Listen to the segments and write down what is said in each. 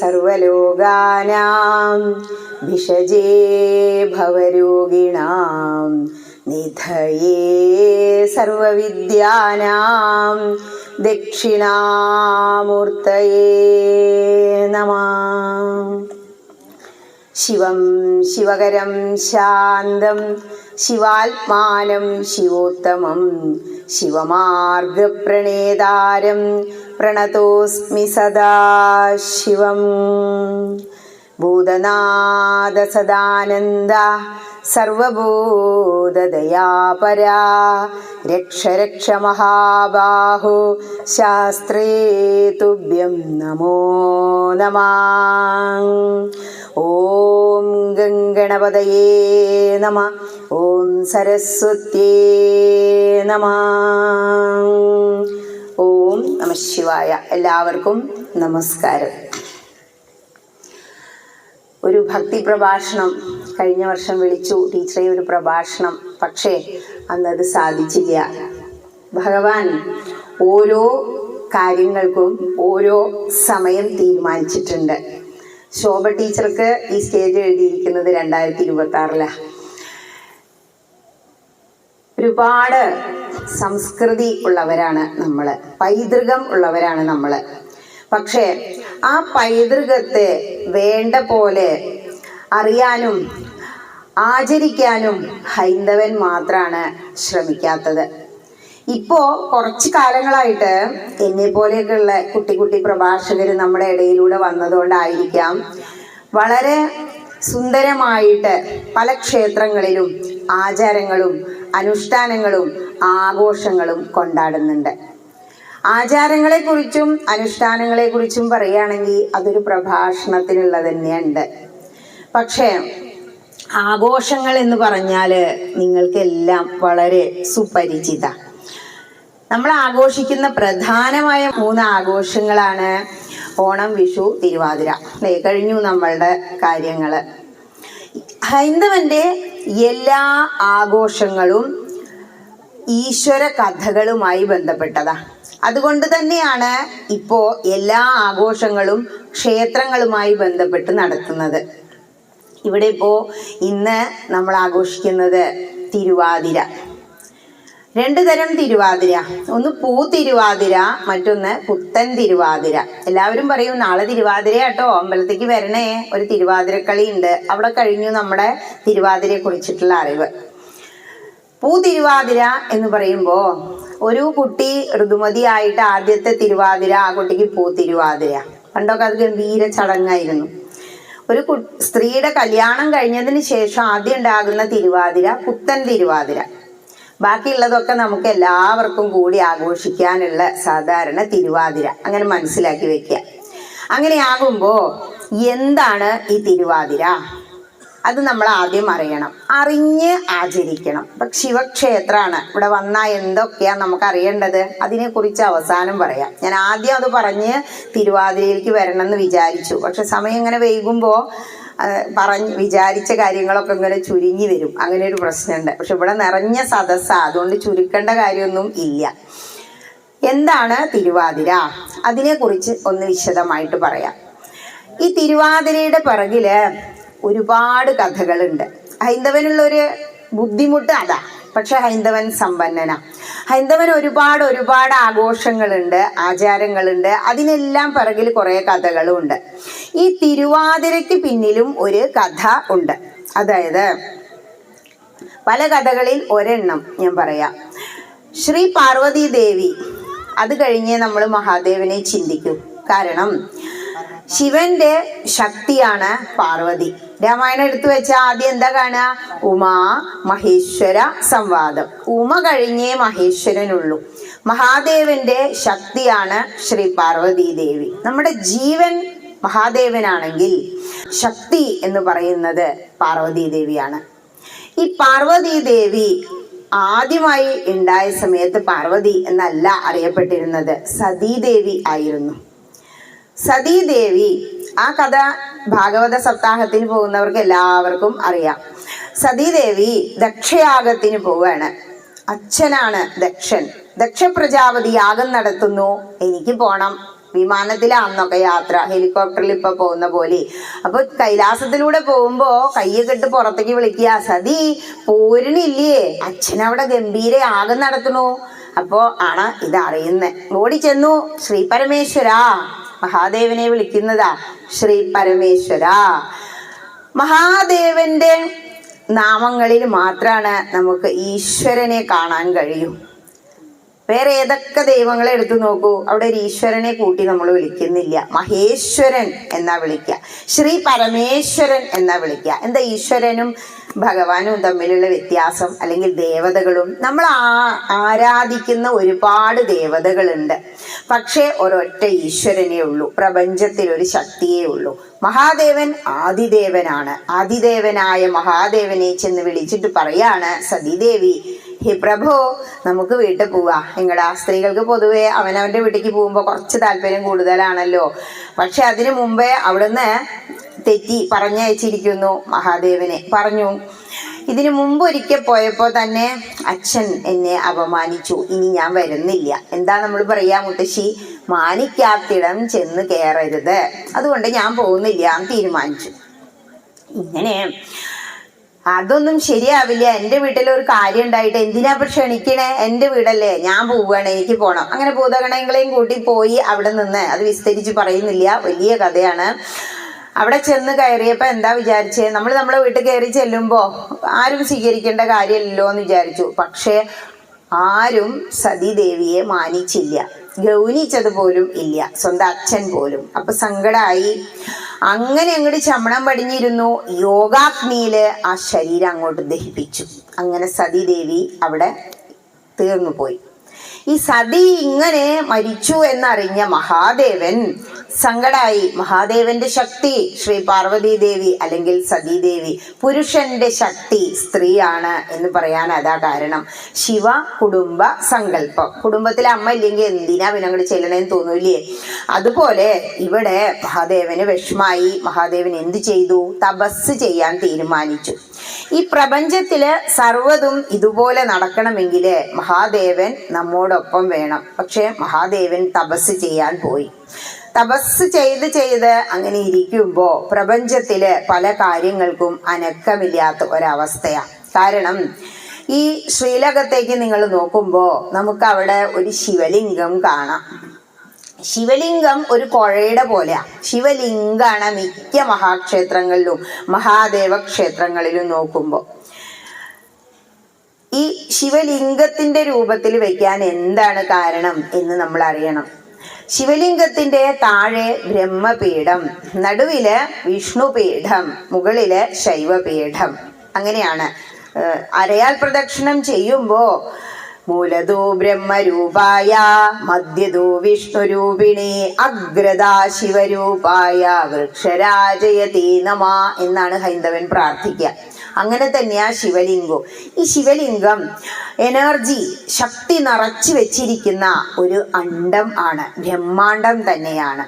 സർവലോകാനാം ഭിഷജേ ഭവരോഗിണാം നിധയേ സർവവിദ്യാനാം ദക്ഷിണാമൂർത്തയേ നമഃ. ശിവം ശിവകരം ശാന്തം ശിവാത്മാനം ശിവോത്തമം ശിവമാർഗപ്രണേതാരം പ്രണതോസ്മി സദാ ശിവം. ഭൂതനാഥ സദാനന്ദ സർവഭൂതദയാപരാ രക്ഷ രക്ഷ മഹാബാഹോ ശാസ്ത്രേ തുഭ്യം നമോ നമഃ. ഓം ഗംഗണപതയേ നമഃ. ഓം സരസ്വത്യേ നമഃ. ഓം നമഃ ശിവായ. എല്ലാവർക്കും നമസ്കാരം. ഒരു ഭക്തി പ്രഭാഷണം കഴിഞ്ഞ വർഷം വിളിച്ചു ടീച്ചറെ ഒരു പ്രഭാഷണം, പക്ഷേ അന്നത് സാധിച്ചില്ല. ഭഗവാൻ ഓരോ കാര്യങ്ങൾക്കും ഓരോ സമയം തീരുമാനിച്ചിട്ടുണ്ട്. ശോഭ ടീച്ചർക്ക് ഈ സ്റ്റേജ് എഴുതിയിരിക്കുന്നത് 2026. ഒരുപാട് സംസ്കൃതി ഉള്ളവരാണ് നമ്മൾ, പൈതൃകം ഉള്ളവരാണ് നമ്മൾ. പക്ഷേ ആ പൈതൃകത്തെ വേണ്ട പോലെ അറിയാനും ആചരിക്കാനും ഹൈന്ദവൻ മാത്രമാണ് ശ്രമിക്കാത്തത്. ഇപ്പോൾ കുറച്ച് കാലങ്ങളായിട്ട് എന്നെ പോലെയൊക്കെയുള്ള കുട്ടി കുട്ടി പ്രഭാഷകർ നമ്മുടെ ഇടയിലൂടെ വന്നതുകൊണ്ടായിരിക്കാം വളരെ സുന്ദരമായിട്ട് പല ക്ഷേത്രങ്ങളിലും ആചാരങ്ങളും അനുഷ്ഠാനങ്ങളും ആഘോഷങ്ങളും കൊണ്ടാടുന്നുണ്ട്. ആചാരങ്ങളെക്കുറിച്ചും അനുഷ്ഠാനങ്ങളെക്കുറിച്ചും പറയുകയാണെങ്കിൽ അതൊരു പ്രഭാഷണത്തിനുള്ളത് തന്നെയുണ്ട്. പക്ഷേ ആഘോഷങ്ങൾ എന്ന് പറഞ്ഞാൽ നിങ്ങൾക്കെല്ലാം വളരെ സുപരിചിത. നമ്മൾ ആഘോഷിക്കുന്ന പ്രധാനമായ 3 ആഘോഷങ്ങളാണ് ഓണം, വിഷു, തിരുവാതിര. കഴിഞ്ഞു നമ്മളുടെ കാര്യങ്ങൾ. ഹൈന്ദവന്റെ എല്ലാ ആഘോഷങ്ങളും ഈശ്വര കഥകളുമായി ബന്ധപ്പെട്ടതാ. അതുകൊണ്ട് തന്നെയാണ് ഇപ്പോൾ എല്ലാ ആഘോഷങ്ങളും ക്ഷേത്രങ്ങളുമായി ബന്ധപ്പെട്ട് നടത്തുന്നത്. ഇവിടെ ഇപ്പോൾ ഇന്ന് നമ്മൾ ആഘോഷിക്കുന്നത് തിരുവാതിര. 2 തരം തിരുവാതിര, ഒന്ന് പൂ തിരുവാതിര, മറ്റൊന്ന് പുത്തൻ തിരുവാതിര. എല്ലാവരും പറയും നാളെ തിരുവാതിര കേട്ടോ, അമ്പലത്തേക്ക് വരണേ, ഒരു തിരുവാതിരക്കളി ഉണ്ട്. അവിടെ കഴിഞ്ഞു നമ്മുടെ തിരുവാതിരയെ കുറിച്ചിട്ടുള്ള അറിവ്. പൂ തിരുവാതിര എന്ന് പറയുമ്പോൾ ഒരു കുട്ടി ഋതുമതിയായിട്ട് ആദ്യത്തെ തിരുവാതിര, ആ കുട്ടിക്ക് പൂ തിരുവാതിര. പണ്ടൊക്കെ അത് ഗംഭീര ചടങ്ങായിരുന്നു. ഒരു സ്ത്രീയുടെ കല്യാണം കഴിഞ്ഞതിന് ശേഷം ആദ്യം ഉണ്ടാകുന്ന തിരുവാതിര പുത്തൻ തിരുവാതിര. ബാക്കിയുള്ളതൊക്കെ നമുക്ക് എല്ലാവർക്കും കൂടി ആഘോഷിക്കാനുള്ള സാധാരണ തിരുവാതിര. അങ്ങനെ മനസ്സിലാക്കി വെക്കുക. അങ്ങനെ ആകുമ്പോൾ എന്താണ് ഈ തിരുവാതിര? അത് നമ്മൾ ആദ്യം അറിയണം, അറിഞ്ഞ് ആചരിക്കണം. ഇപ്പം ശിവക്ഷേത്രമാണ്, ഇവിടെ വന്നാൽ എന്തൊക്കെയാണ് നമുക്ക് അറിയേണ്ടത്, അതിനെക്കുറിച്ച് അവസാനം പറയാം. ഞാൻ ആദ്യം അത് പറഞ്ഞ് തിരുവാതിരയിലേക്ക് വരണം എന്ന് വിചാരിച്ചു. പക്ഷെ സമയം ഇങ്ങനെ വൈകുമ്പോൾ വിചാരിച്ച കാര്യങ്ങളൊക്കെ ഇങ്ങനെ ചുരുങ്ങി വരും. അങ്ങനെ ഒരു പ്രശ്നമുണ്ട്. പക്ഷെ ഇവിടെ നിറഞ്ഞ സദസ്സാണ്, അതുകൊണ്ട് ചുരുക്കേണ്ട കാര്യമൊന്നും ഇല്ല. എന്താണ് തിരുവാതിര? അതിനെക്കുറിച്ച് ഒന്ന് വിശദമായിട്ട് പറയാം. ഈ തിരുവാതിരയുടെ പിറകില് ഒരുപാട് കഥകളുണ്ട്. ഹൈന്ദവനുള്ളൊരു ബുദ്ധിമുട്ട് അതാ. പക്ഷെ ഹൈന്ദവൻ സമ്പന്നനാ. ഹൈന്ദവൻ ഒരുപാട് ആഘോഷങ്ങളുണ്ട്, ആചാരങ്ങളുണ്ട്. അതിനെല്ലാം പിറകിൽ കുറേ കഥകളും ഉണ്ട്. ഈ തിരുവാതിരയ്ക്ക് പിന്നിലും ഒരു കഥ ഉണ്ട്. അതായത് പല കഥകളിൽ ഒരെണ്ണം ഞാൻ പറയാം. ശ്രീ പാർവതി ദേവി, അത് കഴിഞ്ഞ് നമ്മൾ മഹാദേവനെ ചിന്തിക്കും. കാരണം ശിവന്റെ ശക്തിയാണ് പാർവതി. രാമായണം എടുത്തു വെച്ചാൽ ആദ്യം എന്താ കാണുക? ഉമാ മഹേശ്വര സംവാദം. ഉമ കഴിഞ്ഞേ മഹേശ്വരനുള്ളൂ. മഹാദേവന്റെ ശക്തിയാണ് ശ്രീ പാർവതി ദേവി. നമ്മുടെ ജീവൻ മഹാദേവനാണെങ്കിൽ ശക്തി എന്ന് പറയുന്നത് പാർവതി ദേവിയാണ്. ഈ പാർവതി ദേവി ആദ്യമായി ഉണ്ടായ സമയത്ത് പാർവതി എന്നല്ല അറിയപ്പെട്ടിരുന്നത്, സതീദേവി ആയിരുന്നു. സതീദേവി, ആ കഥ ഭാഗവത സപ്താഹത്തിന് പോകുന്നവർക്ക് എല്ലാവർക്കും അറിയാം. സതീദേവി ദക്ഷയാഗത്തിന് പോവുകയാണ്. അച്ഛനാണ് ദക്ഷൻ. ദക്ഷ പ്രജാപതി യാഗം നടത്തുന്നു, എനിക്ക് പോണം വിമാനത്തിലാണെന്നൊക്കെ യാത്ര, ഹെലികോപ്റ്ററിൽ ഇപ്പൊ പോകുന്ന പോലെ. അപ്പൊ കൈലാസത്തിലൂടെ പോകുമ്പോ കയ്യൊക്കെ ഇട്ട് പുറത്തേക്ക് വിളിക്കുക, സതി പോരണില്ലേ, അച്ഛനവിടെ ഗംഭീര യാഗം നടത്തണു. അപ്പോ ആണ് ഇതറിയുന്നത്. ഓടിച്ചെന്നു, ശ്രീ പരമേശ്വര, മഹാദേവനെ വിളിക്കുന്നതാ, ശ്രീ പരമേശ്വര. മഹാദേവന്റെ നാമങ്ങളിൽ മാത്രമാണ് നമുക്ക് ഈശ്വരനെ കാണാൻ കഴിയൂ. വേറെ ഏതൊക്കെ ദൈവങ്ങളെ എടുത്തു നോക്കൂ, അവിടെ ഒരു ഈശ്വരനെ കൂട്ടി നമ്മൾ വിളിക്കുന്നില്ല. മഹേശ്വരൻ എന്നാ വിളിക്കുക, ശ്രീ പരമേശ്വരൻ എന്നാ വിളിക്കുക. എന്താ ഈശ്വരനും ഭഗവാനും തമ്മിലുള്ള വ്യത്യാസം? അല്ലെങ്കിൽ ദേവതകളും, നമ്മൾ ആരാധിക്കുന്ന ഒരുപാട് ദേവതകളുണ്ട്, പക്ഷേ ഒരൊറ്റ ഈശ്വരനേ ഉള്ളൂ. പ്രപഞ്ചത്തിൽ ഒരു ശക്തിയേ ഉള്ളൂ. മഹാദേവൻ ആദിദേവനാണ്. ആദിദേവനായ മഹാദേവനെ ചെന്ന് വിളിച്ചിട്ട് പറയാണ് സതീദേവി, ഹേ പ്രഭോ, നമുക്ക് വീട്ടിൽ പോവാ. എങ്ങടാ? സ്ത്രീകൾക്ക് പൊതുവെ അവനവന്റെ വീട്ടിലേക്ക് പോകുമ്പോൾ കുറച്ച് താല്പര്യം കൂടുതലാണല്ലോ. പക്ഷെ അതിനു മുമ്പേ അവിടുന്ന് തെറ്റി പറഞ്ഞയച്ചിരിക്കുന്നു മഹാദേവനെ. പറഞ്ഞു, ഇതിനു മുമ്പ് ഒരിക്കൽ പോയപ്പോൾ തന്നെ അച്ഛൻ എന്നെ അപമാനിച്ചു, ഇനി ഞാൻ വരുന്നില്ല. എന്താ നമ്മൾ പറയാ മുത്തശ്ശി? മാനിക്കാത്തിടം ചെന്ന് കയറരുത്, അതുകൊണ്ട് ഞാൻ പോകുന്നില്ല എന്ന് തീരുമാനിച്ചു. ഇങ്ങനെ അതൊന്നും ശരിയാവില്ല, എൻ്റെ വീട്ടിലൊരു കാര്യം ഉണ്ടായിട്ട് എന്തിനാ പക്ഷെ ക്ഷണിക്കണേ, എൻ്റെ വീടല്ലേ, ഞാൻ പോവുകയാണ്, എനിക്ക് പോകണം. അങ്ങനെ ഭൂതഗണങ്ങളെയും കൂട്ടി പോയി അവിടെ നിന്ന്. അത് വിസ്തരിച്ച് പറയുന്നില്ല, വലിയ കഥയാണ്. അവിടെ ചെന്ന് കയറിയപ്പോൾ എന്താ വിചാരിച്ചേ? നമ്മളെ വീട്ടിൽ കയറി ചെല്ലുമ്പോ ആരും സ്വീകരിക്കേണ്ട കാര്യമില്ലല്ലോ എന്ന് വിചാരിച്ചു. പക്ഷെ ആരും സതീദേവിയെ മാനിച്ചില്ല, ഗൗനിച്ചത് പോലും ഇല്ല, സ്വന്തം അച്ഛൻ പോലും. അപ്പൊ സങ്കടമായി. അങ്ങനെ അങ്ങോട്ട് ചമണം പടിഞ്ഞിരുന്നു. യോഗാഗ്നിയില് ആ ശരീരം അങ്ങോട്ട് ദഹിപ്പിച്ചു. അങ്ങനെ സതീദേവി അവിടെ തീർന്നു പോയി. ഈ സതി ഇങ്ങനെ മരിച്ചു എന്നറിഞ്ഞ മഹാദേവൻ സങ്കടായി. മഹാദേവന്റെ ശക്തി ശ്രീ പാർവതി ദേവി അല്ലെങ്കിൽ സതീദേവി, പുരുഷന്റെ ശക്തി സ്ത്രീയാണ് എന്ന് പറയാൻ അതാ കാരണം. ശിവ കുടുംബ സങ്കല്പം. കുടുംബത്തിലെ അമ്മ ഇല്ലെങ്കിൽ എന്തിനാ പിന്നെ അങ്ങോട്ട് ചെല്ലണേന്ന് തോന്നൂല്ലേ? അതുപോലെ ഇവിടെ മഹാദേവന് വിഷമായി. മഹാദേവൻ എന്ത് ചെയ്തു? തപസ് ചെയ്യാൻ തീരുമാനിച്ചു. ഈ പ്രപഞ്ചത്തില് സർവ്വതും ഇതുപോലെ നടക്കണമെങ്കിൽ മഹാദേവൻ നമ്മോടൊപ്പം വേണം. പക്ഷെ മഹാദേവൻ തപസ് ചെയ്യാൻ പോയി. തപസ് ചെയ്ത് അങ്ങനെ ഇരിക്കുമ്പോ പ്രപഞ്ചത്തില് പല കാര്യങ്ങൾക്കും അനക്കമില്ലാത്ത ഒരവസ്ഥയാണ്. കാരണം ഈ ശ്രീലകത്തേക്ക് നിങ്ങൾ നോക്കുമ്പോ നമുക്ക് അവിടെ ഒരു ശിവലിംഗം കാണാം. ശിവലിംഗം ഒരു കുഴയുടെ പോലെയാ. ശിവലിംഗാണ് മിക്ക മഹാക്ഷേത്രങ്ങളിലും മഹാദേവ ക്ഷേത്രങ്ങളിലും നോക്കുമ്പോ. ഈ ശിവലിംഗത്തിന്റെ രൂപത്തിൽ വെക്കാൻ എന്താണ് കാരണം എന്ന് നമ്മൾ അറിയണം. ശിവലിംഗത്തിന്റെ താഴെ ബ്രഹ്മപീഠം, നടുവില് വിഷ്ണുപീഠം, മുകളില് ശൈവപീഠം. അങ്ങനെയാണ്. അരയാൽ പ്രദക്ഷിണം ചെയ്യുമ്പോ മൂലതോ ബ്രഹ്മരൂപായ മധ്യതോ വിഷ്ണുരൂപിണി അഗ്രദാ ശിവരൂപായ വൃക്ഷരാജയതേ നമ എന്നാണ് ഹൈന്ദവൻ പ്രാർത്ഥിക്കുക. അങ്ങനെ തന്നെയാ ശിവലിംഗം. ഈ ശിവലിംഗം എനർജി, ശക്തി നിറച്ചു വെച്ചിരിക്കുന്ന ഒരു അണ്ഡം ആണ്, ബ്രഹ്മാണ്ഡം തന്നെയാണ്.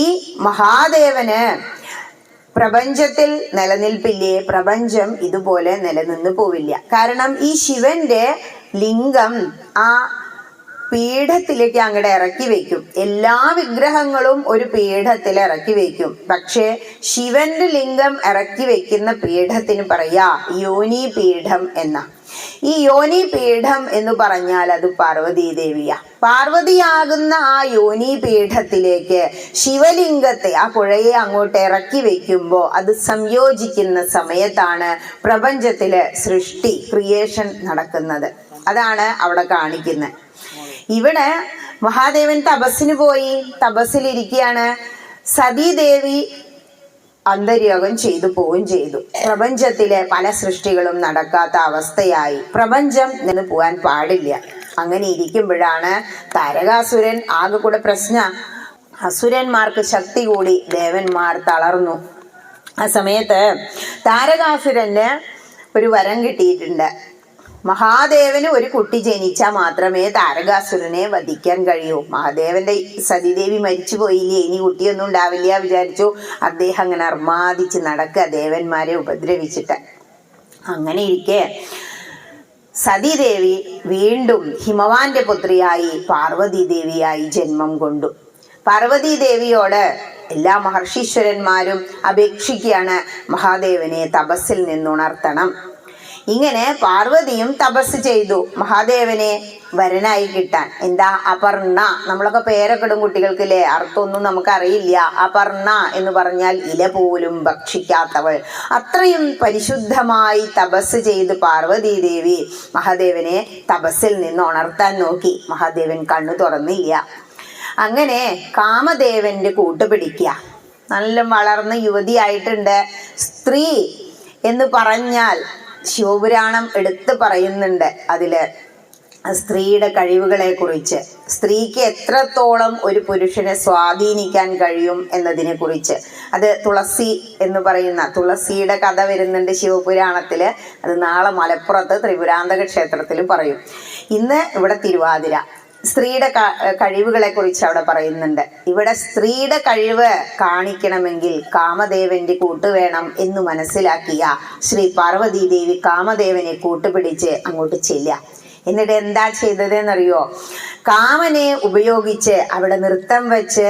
ഈ മഹാദേവന് പ്രപഞ്ചത്തിൽ നിലനിൽപ്പില്ലേ? പ്രപഞ്ചം ഇതുപോലെ നിലനിന്ന് പോവില്ല. കാരണം ഈ ശിവന്റെ ലിംഗം ആ പീഠത്തിലേക്ക് അങ്ങോട്ട് ഇറക്കി വെക്കും. എല്ലാ വിഗ്രഹങ്ങളും ഒരു പീഠത്തിൽ ഇറക്കി വെക്കും. പക്ഷെ ശിവന്റെ ലിംഗം ഇറക്കി വെക്കുന്ന പീഠത്തിന് പറയാ യോനി പീഠം എന്ന. ഈ യോനി പീഠം എന്ന് പറഞ്ഞാൽ അത് പാർവതി ദേവിയാ. പാർവതിയാകുന്ന ആ യോനി പീഠത്തിലേക്ക് ശിവലിംഗത്തെ, ആ പുഴയെ അങ്ങോട്ട് ഇറക്കി വെക്കുമ്പോ അത് സംയോജിക്കുന്ന സമയത്താണ് പ്രപഞ്ചത്തില് സൃഷ്ടി, ക്രിയേഷൻ നടക്കുന്നത്. അതാണ് അവിടെ കാണിക്കുന്നത്. ഇവിടെ മഹാദേവൻ തപസ്സിന് പോയി, തപസ്സിലിരിക്കുകയാണ്. സതീദേവി അന്തര്യോഗം ചെയ്തു പോവുകയും ചെയ്തു. പ്രപഞ്ചത്തിലെ പല സൃഷ്ടികളും നടക്കാത്ത അവസ്ഥയായി. പ്രപഞ്ചം നിന്ന് പോകാൻ പാടില്ല. അങ്ങനെ ഇരിക്കുമ്പോഴാണ് താരകാസുരൻ ആകെ കൂടെ പ്രശ്നം. അസുരന്മാർക്ക് ശക്തി കൂടി, ദേവന്മാർ തളർന്നു. ആ സമയത്ത് താരകാസുരന് ഒരു വരം കിട്ടിയിട്ടുണ്ട്. മഹാദേവന് ഒരു കുട്ടി ജനിച്ചാൽ മാത്രമേ താരകാസുരനെ വധിക്കാൻ കഴിയൂ. മഹാദേവന്റെ സതീദേവി മരിച്ചു പോയില്ലേ, ഇനി കുട്ടിയൊന്നും ഉണ്ടാവില്ല വിചാരിച്ചു. അദ്ദേഹം അങ്ങനെ അർമാദിച്ച് നടക്കുക, ദേവന്മാരെ ഉപദ്രവിച്ചിട്ട്. അങ്ങനെ ഇരിക്കെ സതീദേവി വീണ്ടും ഹിമവാന്റെ പുത്രിയായി പാർവതി ദേവിയായി ജന്മം കൊണ്ടു. പാർവതി ദേവിയോട് എല്ലാ മഹർഷീശ്വരന്മാരും അപേക്ഷിക്കുകയാണ്, മഹാദേവനെ തപസ്സിൽ നിന്നുണർത്തണം. ഇങ്ങനെ പാർവതിയും തപസ് ചെയ്തു മഹാദേവനെ വരനായി കിട്ടാൻ. എന്താ അപർണ, നമ്മളൊക്കെ പേരൊക്കെ ഇടും കുട്ടികൾക്കില്ലേ, അർത്ഥമൊന്നും നമുക്കറിയില്ല. അപർണ എന്ന് പറഞ്ഞാൽ ഇല പോലും ഭക്ഷിക്കാത്തവൾ. അത്രയും പരിശുദ്ധമായി തപസ് ചെയ്ത് പാർവതി ദേവി മഹാദേവനെ തപസ്സിൽ നിന്ന് ഉണർത്താൻ നോക്കി. മഹാദേവൻ കണ്ണു തുറന്നില്ല. അങ്ങനെ കാമദേവന്റെ കൂട്ടുപിടിക്കുക. നല്ല വളർന്ന യുവതിയായിട്ടുണ്ട്. സ്ത്രീ എന്ന് പറഞ്ഞാൽ ശിവപുരാണം എടുത്ത് പറയുന്നുണ്ട് അതില് സ്ത്രീയുടെ കഴിവുകളെ കുറിച്ച്, സ്ത്രീക്ക് എത്രത്തോളം ഒരു പുരുഷനെ സ്വാധീനിക്കാൻ കഴിയും എന്നതിനെ കുറിച്ച്. അത് തുളസി എന്ന് പറയുന്ന തുളസിയുടെ കഥ വരുന്നുണ്ട് ശിവപുരാണത്തില്. അത് നാളെ മലപ്പുറത്ത് ത്രിപുരാന്തക ക്ഷേത്രത്തിൽ പറയും. ഇന്ന് ഇവിടെ തിരുവാതിര. സ്ത്രീയുടെ കഴിവുകളെ കുറിച്ച് അവിടെ പറയുന്നുണ്ട്. ഇവിടെ സ്ത്രീയുടെ കഴിവ് കാണിക്കണമെങ്കിൽ കാമദേവന്റെ കൂട്ട് വേണം എന്ന് മനസ്സിലാക്കിയ ശ്രീ പാർവതി ദേവി കാമദേവനെ കൂട്ടുപിടിച്ച് അങ്ങോട്ട് ചെല്ലുക. എന്നിട്ട് എന്താ ചെയ്തതെന്നറിയോ? കാമനെ ഉപയോഗിച്ച് അവിടെ നൃത്തം വെച്ച്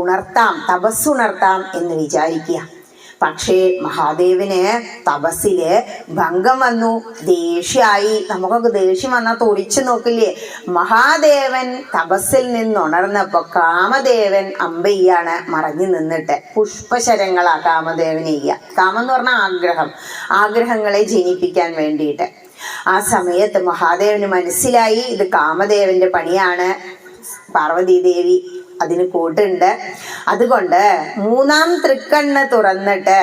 ഉണർത്താം, തപസ്സുണർത്താം എന്ന് വിചാരിക്കുക. പക്ഷേ മഹാദേവന് തപസ്സില് ഭംഗം വന്നു. ദേഷ്യായി. നമുക്കൊക്കെ ദേഷ്യം വന്നാൽ തൊടിച്ചു നോക്കില്ലേ? മഹാദേവൻ തപസ്സിൽ നിന്നുണർന്നപ്പോ കാമദേവൻ അമ്പയ്യാണ് മറഞ്ഞു നിന്നിട്ട്. പുഷ്പശരങ്ങളാ കാമദേവന് ചെയ്യുക. കാമം എന്ന് പറഞ്ഞാൽ ആഗ്രഹം, ആഗ്രഹങ്ങളെ ജനിപ്പിക്കാൻ വേണ്ടിയിട്ട്. ആ സമയത്ത് മഹാദേവന് മനസ്സിലായി ഇത് കാമദേവന്റെ പണിയാണ്. പാർവതി ദേവി അതിന് കൂട്ടുണ്ട്. അതുകൊണ്ട് മൂന്നാം തൃക്കണ്ണ് തുറന്നിട്ട്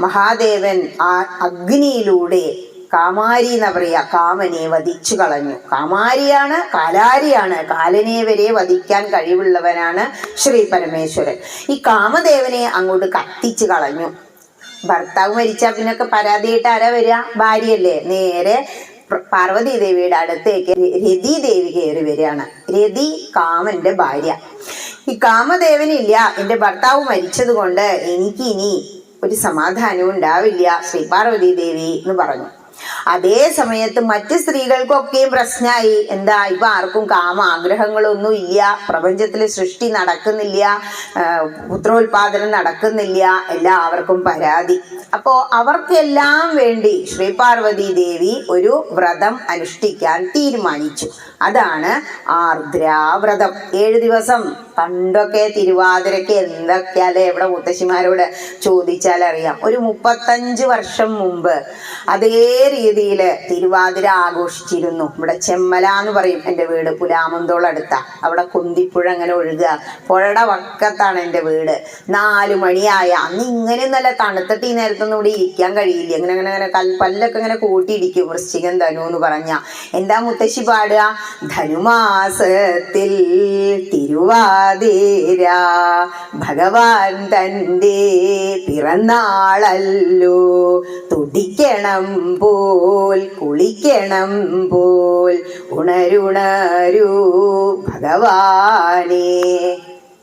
മഹാദേവൻ ആ അഗ്നിയിലൂടെ കാമാരി എന്ന് പറയാ കാമനെ വധിച്ചു കളഞ്ഞു. കാമാരിയാണ്, കാലാരിയാണ്. കാലനെ വരെ വധിക്കാൻ കഴിവുള്ളവനാണ് ശ്രീ പരമേശ്വരൻ. ഈ കാമദേവനെ അങ്ങോട്ട് കത്തിച്ചു കളഞ്ഞു. ഭർത്താവ് മരിച്ചാൽ പിന്നൊക്കെ പരാതിയായിട്ട് ആരാ വരിക? ഭാര്യയല്ലേ. നേരെ പാർവതി ദേവിയുടെ അടുത്തേക്ക് രതി ദേവി കയറി വരികയാണ്. രതി കാമന്റെ ഭാര്യ. ഈ കാമദേവനില്ല, എന്റെ ഭർത്താവ് മരിച്ചത് കൊണ്ട് എനിക്ക് ഇനി ഒരു സമാധാനവും ഉണ്ടാവില്ല ശ്രീ പാർവതി ദേവി എന്ന് പറഞ്ഞു. അതേ സമയത്ത് മറ്റ് സ്ത്രീകൾക്കൊക്കെയും പ്രശ്നമായി. എന്താ, ഇപ്പൊ ആർക്കും കാമ ആഗ്രഹങ്ങളൊന്നും ഇല്ല, പ്രപഞ്ചത്തില് സൃഷ്ടി നടക്കുന്നില്ല, പുത്രോത്പാദനം നടക്കുന്നില്ല, എല്ലാവർക്കും പരാതി. അപ്പോ അവർക്കെല്ലാം വേണ്ടി ശ്രീ പാർവതി ദേവി ഒരു വ്രതം അനുഷ്ഠിക്കാൻ തീരുമാനിച്ചു. അതാണ് ആർദ്രാവ്രതം. 7 ദിവസം. പണ്ടൊക്കെ തിരുവാതിരക്ക് എന്തൊക്കെയാലേ ഇവിടെ മുത്തശ്ശിമാരോട് ചോദിച്ചാൽ അറിയാം. ഒരു 35 വർഷം മുമ്പ് അതേ രീതിയില് തിരുവാതിര ആഘോഷിച്ചിരുന്നു. ഇവിടെ ചെമ്മല എന്ന് പറയും. എൻ്റെ വീട് പുലാമന്തോളടുത്ത. അവിടെ കുന്തിപ്പുഴ അങ്ങനെ ഒഴുകുക. പുഴയുടെ വക്കത്താണ് എൻ്റെ വീട്. 4 മണിയായ അന്ന് ഇങ്ങനെ നല്ല തണുത്തിട്ട് ഈ നേരത്തൊന്നും ഇവിടെ ഇരിക്കാൻ കഴിയില്ല. അങ്ങനെ അങ്ങനെ അങ്ങനെ കൽപ്പല്ലൊക്കെ ഇങ്ങനെ കൂട്ടിയിടിക്കും. വൃശ്ചികൻ ധനു എന്ന് പറഞ്ഞ എന്താ മുത്തശ്ശി പാടുക? ധനുമാസത്തിൽ തിരുവാതിര ഭഗവാൻ തൻ്റെ പിറന്നാളല്ലോ, തുടിക്കണം പോൽ കുളിക്കണം പോൽ ഉണരുണരൂ ഭഗവാനേ.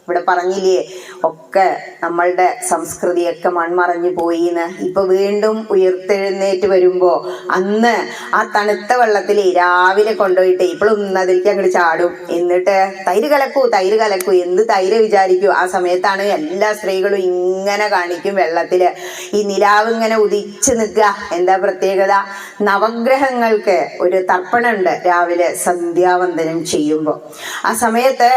ഇവിടെ പറഞ്ഞില്ലേ ഒക്കെ നമ്മളുടെ സംസ്കൃതിയൊക്കെ മൺമറഞ്ഞു പോയിന്ന്. ഇപ്പൊ വീണ്ടും ഉയർത്തെഴുന്നേറ്റ് വരുമ്പോ അന്ന് ആ തണുത്ത വെള്ളത്തില് രാവിലെ കൊണ്ടുപോയിട്ട് ഇപ്പോഴും അതിലേക്ക് അങ്ങോട്ട് ചാടും. എന്നിട്ട് തൈര് കലക്കൂ, തൈര് കലക്കൂ. എന്ത് തൈര് വിചാരിക്കൂ? ആ സമയത്താണ് എല്ലാ സ്ത്രീകളും ഇങ്ങനെ കാണിക്കും വെള്ളത്തില്. ഈ നിലാവ് ഇങ്ങനെ ഉദിച്ചു നിൽക്കുക. എന്താ പ്രത്യേകത? നവഗ്രഹങ്ങൾക്ക് ഒരു തർപ്പണുണ്ട് രാവിലെ സന്ധ്യാവന്ദനം ചെയ്യുമ്പോ. ആ സമയത്ത്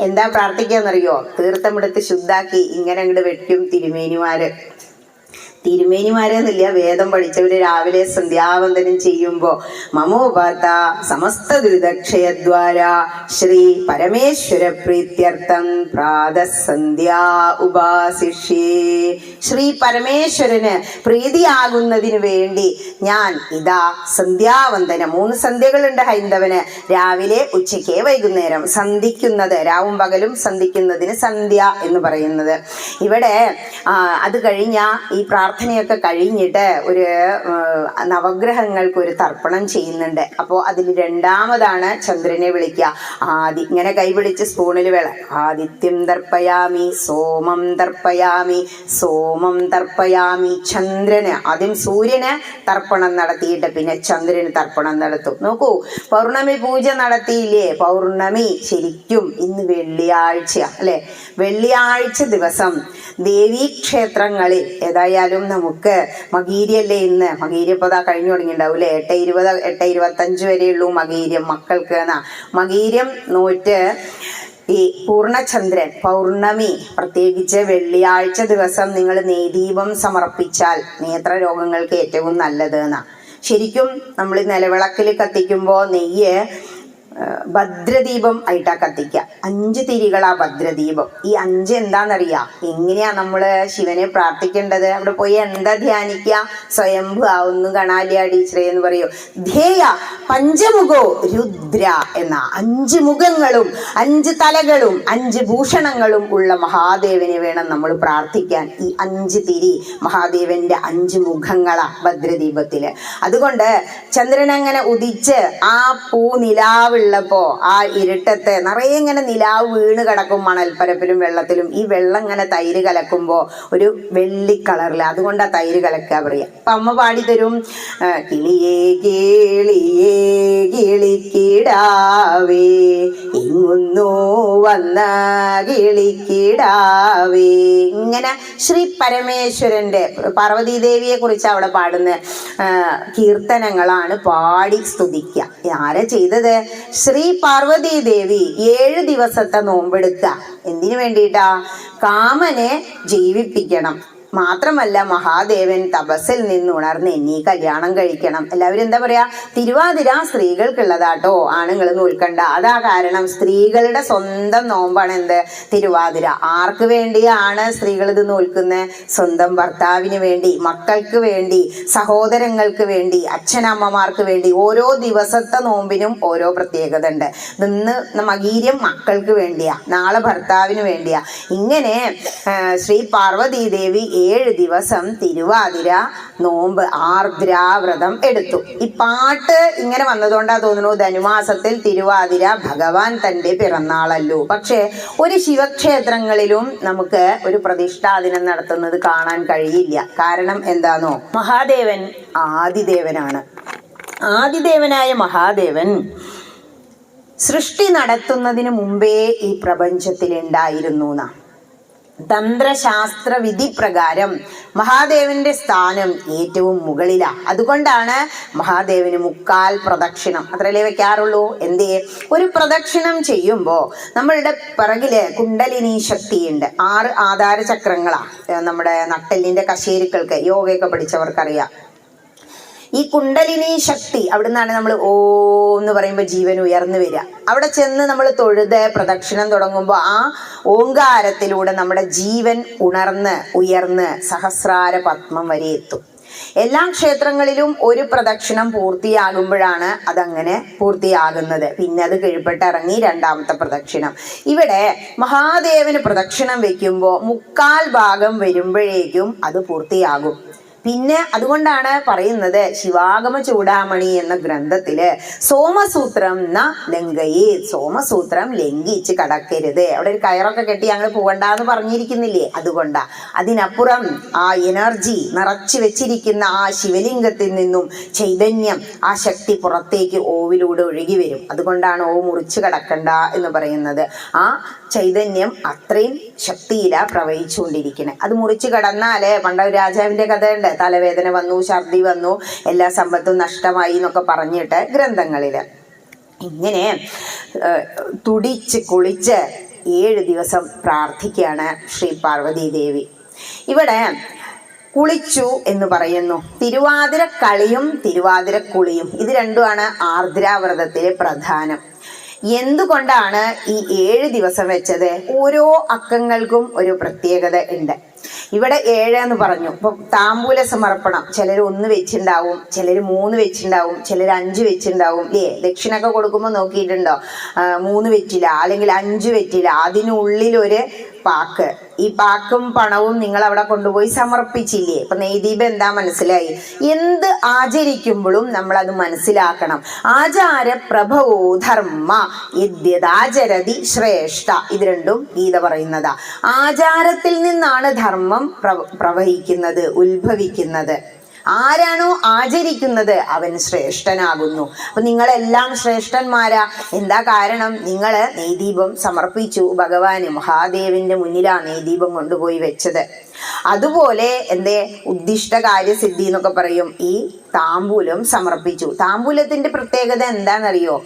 എന്താ പ്രാർത്ഥിക്കാന്നറിയോ? തീർത്ഥമെടുത്ത് ശുദ്ധാക്കി ഇങ്ങനെ അങ്ങോട്ട് വെക്കും തിരുമേനിമാരെന്നില്ല, വേദം പഠിച്ചവര് രാവിലെ സന്ധ്യാവന്ദനം ചെയ്യുമ്പോ മമോപാത സമസ്ത ദുരിതക്ഷയദ്വാര ശ്രീ പരമേശ്വര പ്രീത്യർത്ഥം പ്രാതസന്ധ്യാ ഉപാസിഷ്യേ. ശ്രീ പരമേശ്വരന് പ്രീതിയാകുന്നതിന് വേണ്ടി ഞാൻ ഇതാ സന്ധ്യാവന്ദനം. 3 സന്ധ്യകളുണ്ട് ഹൈന്ദവന്. രാവിലെ, ഉച്ചയ്ക്ക്, വൈകുന്നേരം. സന്ധിക്കുന്നത് രാവും പകലും, സന്ധിക്കുന്നതിന് സന്ധ്യ എന്ന് പറയുന്നത്. ഇവിടെ അത് കഴിഞ്ഞ ഈ പ്രാർത്ഥനയൊക്കെ കഴിഞ്ഞിട്ട് ഒരു നവഗ്രഹങ്ങൾക്ക് ഒരു തർപ്പണം ചെയ്യുന്നുണ്ട്. അപ്പോൾ അതിൽ രണ്ടാമതാണ് ചന്ദ്രനെ വിളിക്കുക. ഇങ്ങനെ കൈപിടിച്ച് സ്പൂണിൽ ആദിത്യം തർപ്പയാമി സോമം തർപ്പയാമി സോമം തർപ്പയാമി. ചന്ദ്രന് ആദ്യം സൂര്യന് തർപ്പണം നടത്തിയിട്ട് പിന്നെ ചന്ദ്രന് തർപ്പണം നടത്തും. നോക്കൂ, പൗർണമി പൂജ നടത്തിയില്ലേ? പൗർണമി ശരിക്കും ഇന്ന് വെള്ളിയാഴ്ച അല്ലെ? വെള്ളിയാഴ്ച ദിവസം ദേവീക്ഷേത്രങ്ങളിൽ ഏതായാലും നമുക്ക് മകീരിയല്ലേ ഇന്ന്? മകീരി ഇപ്പോൾ കഴിഞ്ഞു തുടങ്ങിയിട്ടുണ്ടാവും അല്ലേ? 8:20 8:25 വരെയുള്ളൂ മകീര്യം മക്കൾക്ക്. മകീര്യം നോറ്റ് ഈ പൂർണ്ണചന്ദ്രൻ പൗർണമി പ്രത്യേകിച്ച് വെള്ളിയാഴ്ച ദിവസം നിങ്ങൾ നെയ്ദീപം സമർപ്പിച്ചാൽ നേത്രരോഗങ്ങൾക്ക് ഏറ്റവും നല്ലത് എന്നാ. ശരിക്കും നമ്മൾ നിലവിളക്കിൽ കത്തിക്കുമ്പോൾ നെയ്യ് ഭദ്രദീപം ആയിട്ടാ കത്തിക്കുക. 5 തിരികളാ ഭദ്രദീപം. ഈ 5 എന്താണെന്നറിയാം? എങ്ങനെയാ നമ്മള് ശിവനെ പ്രാർത്ഥിക്കേണ്ടത്? അവിടെ പോയി എന്താ ധ്യാനിക്കുക? സ്വയംഭു ആവുന്നു കണാലിയ ടീച്ചറെ എന്ന് പറയൂ. ധ്യേയ പഞ്ചമുഖോ രുദ്ര എന്ന 5 മുഖങ്ങളും 5 തലകളും 5 ഭൂഷണങ്ങളും ഉള്ള മഹാദേവനെ വേണം നമ്മൾ പ്രാർത്ഥിക്കാൻ. ഈ 5 തിരി മഹാദേവന്റെ 5 മുഖങ്ങളാ ഭദ്രദീപത്തില്. അതുകൊണ്ട് ചന്ദ്രൻ അങ്ങനെ ഉദിച്ച് ആ നിലാവുള്ളപ്പോ ആ ഇരുട്ടത്ത് നിറയെ ഇങ്ങനെ നിലാവ് വീണ് കിടക്കും മണൽപ്പരപ്പിലും വെള്ളത്തിലും. ഈ വെള്ളം ഇങ്ങനെ തൈര് കലക്കുമ്പോ ഒരു വെള്ളി കളറിൽ, അതുകൊണ്ടാ തൈര് കലക്കുക പറയാ. അപ്പൊ അമ്മ പാടി തരും, കിളിയേ കേളിയേ കിളിക്കിടാവേ ഇങ്ങുന്നു വന്ന കിളിക്കിടാവേ. ഇങ്ങനെ ശ്രീ പരമേശ്വരന്റെ പാർവതീദേവിയെ കുറിച്ച് അവിടെ പാടുന്ന കീർത്തനങ്ങളാണ് പാടി സ്തുതിക്കുക. ആരാ ചെയ്തത്? ശ്രീ പാർവതി ദേവി 7 ദിവസത്തെ നോമ്പെടുക്കുക. എന്തിനു വേണ്ടിയിട്ടാ? കാമനെ ജീവിപ്പിക്കണം. മാത്രമല്ല മഹാദേവൻ തപസ്സിൽ നിന്ന് ഉണർന്ന് എന്നീ കല്യാണം കഴിക്കണം. എല്ലാവരും എന്താ പറയാ? തിരുവാതിര സ്ത്രീകൾക്കുള്ളതാട്ടോ, ആണുങ്ങൾ നോൽക്കണ്ട. അതാ കാരണം. സ്ത്രീകളുടെ സ്വന്തം നോമ്പാണ് എന്ത്? തിരുവാതിര. ആർക്ക് വേണ്ടിയാണ് സ്ത്രീകൾ ഇത് നോൽക്കുന്നത്? സ്വന്തം ഭർത്താവിന് വേണ്ടി, മക്കൾക്ക് വേണ്ടി, സഹോദരങ്ങൾക്ക് വേണ്ടി, അച്ഛനമ്മമാർക്ക് വേണ്ടി. ഓരോ ദിവസത്തെ നോമ്പിനും ഓരോ പ്രത്യേകത ഉണ്ട്. ഇന്ന് മകീര്യം മക്കൾക്ക് വേണ്ടിയാ, നാളെ ഭർത്താവിന് വേണ്ടിയാ. ഇങ്ങനെ ശ്രീ പാർവതി ദേവി 7 ദിവസം തിരുവാതിര നോമ്പ് ആർദ്രാവ്രതം എടുത്തു. ഈ പാട്ട് ഇങ്ങനെ വന്നതുകൊണ്ടാ തോന്നുന്നു ധനുമാസത്തിൽ തിരുവാതിര ഭഗവാൻ തന്റെ പിറന്നാളല്ലോ. പക്ഷെ ഒരു ശിവക്ഷേത്രങ്ങളിലും നമുക്ക് ഒരു പ്രതിഷ്ഠാ ദിനം നടത്തുന്നത് കാണാൻ കഴിയില്ല. കാരണം എന്താണോ? മഹാദേവൻ ആദിദേവനാണ്. ആദിദേവനായ മഹാദേവൻ സൃഷ്ടി നടത്തുന്നതിന് മുമ്പേ ഈ പ്രപഞ്ചത്തിൽ ഉണ്ടായിരുന്നു എന്നാ. തന്ത്രശാസ്ത്ര വിധി പ്രകാരം മഹാദേവന്റെ സ്ഥാനം ഏറ്റവും മുകളിലാണ്. അതുകൊണ്ടാണ് മഹാദേവന് 3/4 പ്രദക്ഷിണം അത്രയല്ലേ വെക്കാറുള്ളൂ. എന്തേ? ഒരു പ്രദക്ഷിണം ചെയ്യുമ്പോൾ നമ്മളുടെ പിറകില് കുണ്ടലിനി ശക്തിയുണ്ട്. 6 ആധാര ചക്രങ്ങളാ നമ്മുടെ നട്ടെല്ലിന്റെ കശേരുക്കൾക്ക് യോഗയൊക്കെ പഠിച്ചവർക്കറിയാം. ഈ കുണ്ടലിനി ശക്തി അവിടുന്നാണ് നമ്മൾ ഓ എന്ന് പറയുമ്പോൾ ജീവൻ ഉയർന്നു വരിക. അവിടെ ചെന്ന് നമ്മൾ തൊഴുത് പ്രദക്ഷിണം തുടങ്ങുമ്പോൾ ആ ഓങ്കാരത്തിലൂടെ നമ്മുടെ ജീവൻ ഉയർന്ന് സഹസ്രാര പത്മം വരെ എത്തും. എല്ലാ ക്ഷേത്രങ്ങളിലും ഒരു പ്രദക്ഷിണം പൂർത്തിയാകുമ്പോഴാണ് അതങ്ങനെ പൂർത്തിയാകുന്നത്. പിന്നെ അത് കീഴ്പ്പെട്ടിറങ്ങി 2ാമത്തെ പ്രദക്ഷിണം. ഇവിടെ മഹാദേവന് പ്രദക്ഷിണം വെക്കുമ്പോൾ 3/4 ഭാഗം വരുമ്പോഴേക്കും അത് പൂർത്തിയാകും. പിന്നെ അതുകൊണ്ടാണ് പറയുന്നത് ശിവാഗമ ചൂടാമണി എന്ന ഗ്രന്ഥത്തില് സോമസൂത്രം ന ലംഘയേ, സോമസൂത്രം ലംഘിച്ച് കടക്കരുത്. അവിടെ ഒരു കയറൊക്കെ കെട്ടി ഞങ്ങൾ പോകണ്ടെന്ന് പറഞ്ഞിരിക്കുന്നില്ലേ? അതുകൊണ്ടാ. അതിനപ്പുറം ആ എനർജി നിറച്ചു വെച്ചിരിക്കുന്ന ആ ശിവലിംഗത്തിൽ നിന്നും ചൈതന്യം, ആ ശക്തി പുറത്തേക്ക് ഓവിലൂടെ ഒഴുകി വരും. അതുകൊണ്ടാണ് ഓ മുറിച്ചു കടക്കണ്ട എന്ന് പറയുന്നത്. ആ ചൈതന്യം അത്രയും ശക്തിയിലാ പ്രവഹിച്ചുകൊണ്ടിരിക്കണേ. അത് മുറിച്ചു കടന്നാല് പണ്ട രാജാവിന്റെ കഥയുണ്ട്. തലവേദന വന്നു, ഛർദി വന്നു, എല്ലാ സമ്പത്തും നഷ്ടമായി എന്നൊക്കെ പറഞ്ഞിട്ട് ഗ്രന്ഥങ്ങളില്. ഇങ്ങനെ തുടിച്ച് കുളിച്ച് 7 ദിവസം പ്രാർത്ഥിക്കുകയാണ് ശ്രീ പാർവതി ദേവി. ഇവിടെ കുളിച്ചു എന്ന് പറയുന്നു. തിരുവാതിര കളിയും തിരുവാതിര കുളിയും ഇത് രണ്ടുമാണ് ആർദ്രാവ്രതത്തിലെ പ്രധാനം. എന്തുകൊണ്ടാണ് ഈ 7 ദിവസം വെച്ചത്? ഓരോ അക്കങ്ങൾക്കും ഒരു പ്രത്യേകത ഉണ്ട്. ഇവിടെ 7 എന്ന് പറഞ്ഞു. ഇപ്പൊ താമ്പൂല സമർപ്പണം ചിലർ 1 വെച്ചിണ്ടാവും, ചിലർ 3 വെച്ചിണ്ടാവും, ചിലർ 5 വെച്ചിണ്ടാവും. ദക്ഷിണൊക്കെ കൊടുക്കുമ്പോൾ നോക്കിയിട്ടുണ്ടോ? 3 വെറ്റില അല്ലെങ്കിൽ 5 വെറ്റില, അതിനുള്ളിൽ ഒരു പാക്ക്. ഈ പാക്കും പണവും നിങ്ങൾ അവിടെ കൊണ്ടുപോയി സമർപ്പിച്ചില്ലേ? അപ്പൊ നെയ്ദീപം എന്താ മനസ്സിലായി? എന്ത് ആചരിക്കുമ്പോഴും നമ്മൾ അത് മനസ്സിലാക്കണം. ആചാര പ്രഭവോ ധർമ്മ യദ്യദാചരതി ശ്രേഷ്ഠ. ഇത് രണ്ടും ഗീത പറയുന്നതാ. ആചാരത്തിൽ നിന്നാണ് ധർമ്മം പ്രവഹിക്കുന്നത്, ഉത്ഭവിക്കുന്നത്. ആരാണോ ആചരിക്കുന്നത് അവൻ ശ്രേഷ്ഠനാകുന്നു. അപ്പൊ നിങ്ങളെല്ലാം ശ്രേഷ്ഠന്മാരാ. എന്താ കാരണം? നിങ്ങൾ നെയ്ദീപം സമർപ്പിച്ചു ഭഗവാന്. മഹാദേവന്റെ മുന്നിലാ നെയ്ദീപം കൊണ്ടുപോയി വെച്ചത്. അതുപോലെ എന്തേ ഉദ്ദിഷ്ട കാര്യസിദ്ധി എന്നൊക്കെ പറയും. ഈ താമ്പൂലം സമർപ്പിച്ചു. താമ്പൂലത്തിന്റെ പ്രത്യേകത എന്താണെന്നറിയോ?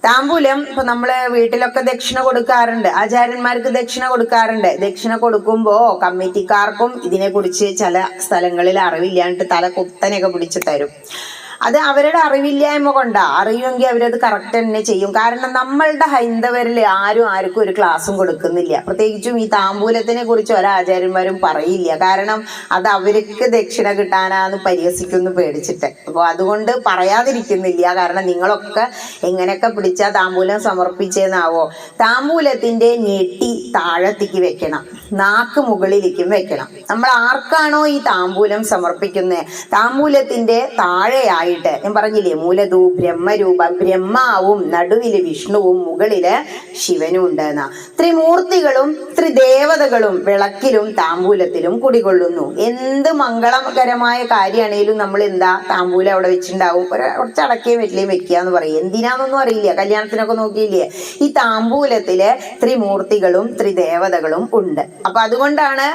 താമ്പൂലം ഇപ്പൊ നമ്മള് വീട്ടിലൊക്കെ ദക്ഷിണ കൊടുക്കാറുണ്ട്, ആചാര്യന്മാർക്ക് ദക്ഷിണ കൊടുക്കാറുണ്ട്. ദക്ഷിണ കൊടുക്കുമ്പോ കമ്മിറ്റിക്കാർക്കും ഇതിനെക്കുറിച്ച് ചില സ്ഥലങ്ങളിൽ അറിവില്ലാണ്ട് തല കുത്തനെയൊക്കെ പിടിച്ച് തരും. അത് അവരുടെ അറിവില്ലായ്മ കൊണ്ടാ. അറിയുമെങ്കിൽ അവരത് കറക്റ്റ് തന്നെ ചെയ്യും. കാരണം നമ്മളുടെ ഹൈന്ദവരിൽ ആർക്കും ഒരു ക്ലാസ്സും കൊടുക്കുന്നില്ല. പ്രത്യേകിച്ചും ഈ താമ്പൂലത്തിനെ കുറിച്ച് ഒരാചാര്യന്മാരും പറയില്ല. കാരണം അത് അവർക്ക് ദക്ഷിണ കിട്ടാനാന്ന് പരിഹസിക്കുന്നു പേടിച്ചിട്ട്. അപ്പോൾ അതുകൊണ്ട് പറയാതിരിക്കുന്നില്ല. കാരണം നിങ്ങളൊക്കെ എങ്ങനെയൊക്കെ പിടിച്ചാ താമ്പൂലം സമർപ്പിച്ചേന്നാവോ? താമ്പൂലത്തിന്റെ ഞെട്ടി താഴത്തേക്ക് വെക്കണം, നാക്ക് മുകളിലേക്കും വെക്കണം. നമ്മൾ ആർക്കാണോ ഈ താമ്പൂലം സമർപ്പിക്കുന്നത്, താമ്പൂലത്തിന്റെ താഴെയായി ഞാൻ പറഞ്ഞില്ലേ, മൂലധൂ ബ്രഹ്മരൂപ, ബ്രഹ്മാവും നടുവില് വിഷ്ണുവും മുകളില് ശിവനും ഉണ്ടെന്ന. ത്രിമൂർത്തികളും ത്രിദേവതകളും വിളക്കിലും താമ്പൂലത്തിലും കുടികൊള്ളുന്നു. എന്ത് മംഗളകരമായ കാര്യമാണേലും നമ്മൾ എന്താ താമ്പൂലം അവിടെ വെച്ചിട്ടുണ്ടാവും. കുറച്ച് അടക്കയും വെറ്റിലേയും വെക്കുക എന്ന് പറയും. എന്തിനാന്നൊന്നും അറിയില്ല. കല്യാണത്തിനൊക്കെ നോക്കിയില്ലേ, ഈ താമ്പൂലത്തില് ത്രിമൂർത്തികളും ത്രിദേവതകളും ഉണ്ട്. അപ്പൊ അതുകൊണ്ടാണ്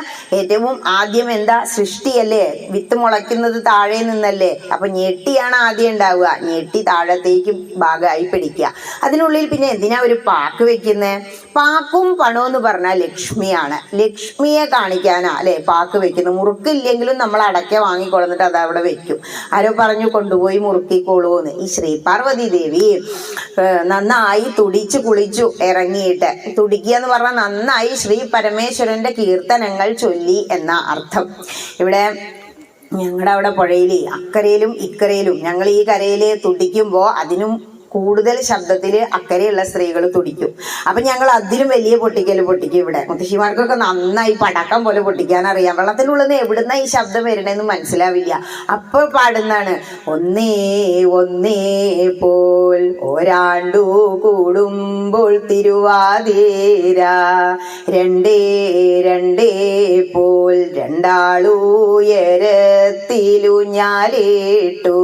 ഏറ്റവും ആദ്യം എന്താ, സൃഷ്ടിയല്ലേ, വിത്ത് മുളയ്ക്കുന്നത് താഴെ നിന്നല്ലേ. അപ്പൊ ഞെട്ടിയാണ് ആദ്യം ഉണ്ടാവുക. ഞെട്ടി താഴത്തേക്ക് ഭാഗമായി പിടിക്കുക. അതിനുള്ളിൽ പിന്നെ എന്തിനാ ഒരു പാക്ക് വെക്കുന്നത്? പാക്കും പണവും എന്ന് പറഞ്ഞാൽ ലക്ഷ്മിയാണ്. ലക്ഷ്മിയെ കാണിക്കാനാ അല്ലെ പാക്ക് വെക്കുന്നത്. മുറുക്കില്ലെങ്കിലും നമ്മൾ അടക്ക വാങ്ങിക്കൊള്ളിട്ട് അത് അവിടെ വെക്കും. ആരോ പറഞ്ഞു കൊണ്ടുപോയി മുറുക്കിക്കോളൂന്ന്. ഈ ശ്രീ പാർവതി ദേവി നന്നായി തുടിച്ചു കുളിച്ചു ഇറങ്ങിയിട്ട്. തുടിക്കുക എന്ന് പറഞ്ഞാൽ നന്നായി ശ്രീ പരമേശ്വരന്റെ കീർത്തനങ്ങൾ ചൊല്ലി എന്ന അർത്ഥം. ഇവിടെ ഞങ്ങളുടെ അവിടെ പുഴയില് അക്കരയിലും ഇക്കരയിലും, ഞങ്ങൾ ഈ കരയില് തുടിക്കുമ്പോൾ അതിനും കൂടുതൽ ശബ്ദത്തില് അക്കരെയുള്ള സ്ത്രീകൾ തുടിക്കും. അപ്പൊ ഞങ്ങൾ അതിലും വലിയ പൊട്ടിക്കൽ പൊട്ടിക്കും. ഇവിടെ മുത്തശ്ശിമാർക്കൊക്കെ നന്നായി പടക്കം പോലെ പൊട്ടിക്കാൻ അറിയാം. വെള്ളത്തിനുള്ളിൽ എവിടുന്ന ഈ ശബ്ദം വരണെന്ന് മനസ്സിലാവില്ല. അപ്പൊ പാടുന്നാണ്, ഒന്നേ ഒന്നേ പോൽ ഒരാണ്ടു കൂടുമ്പോൾ തിരുവാതിര, രണ്ടേ രണ്ടേ പോൽ രണ്ടാളുയരത്തിലുഞ്ഞാലിട്ടു.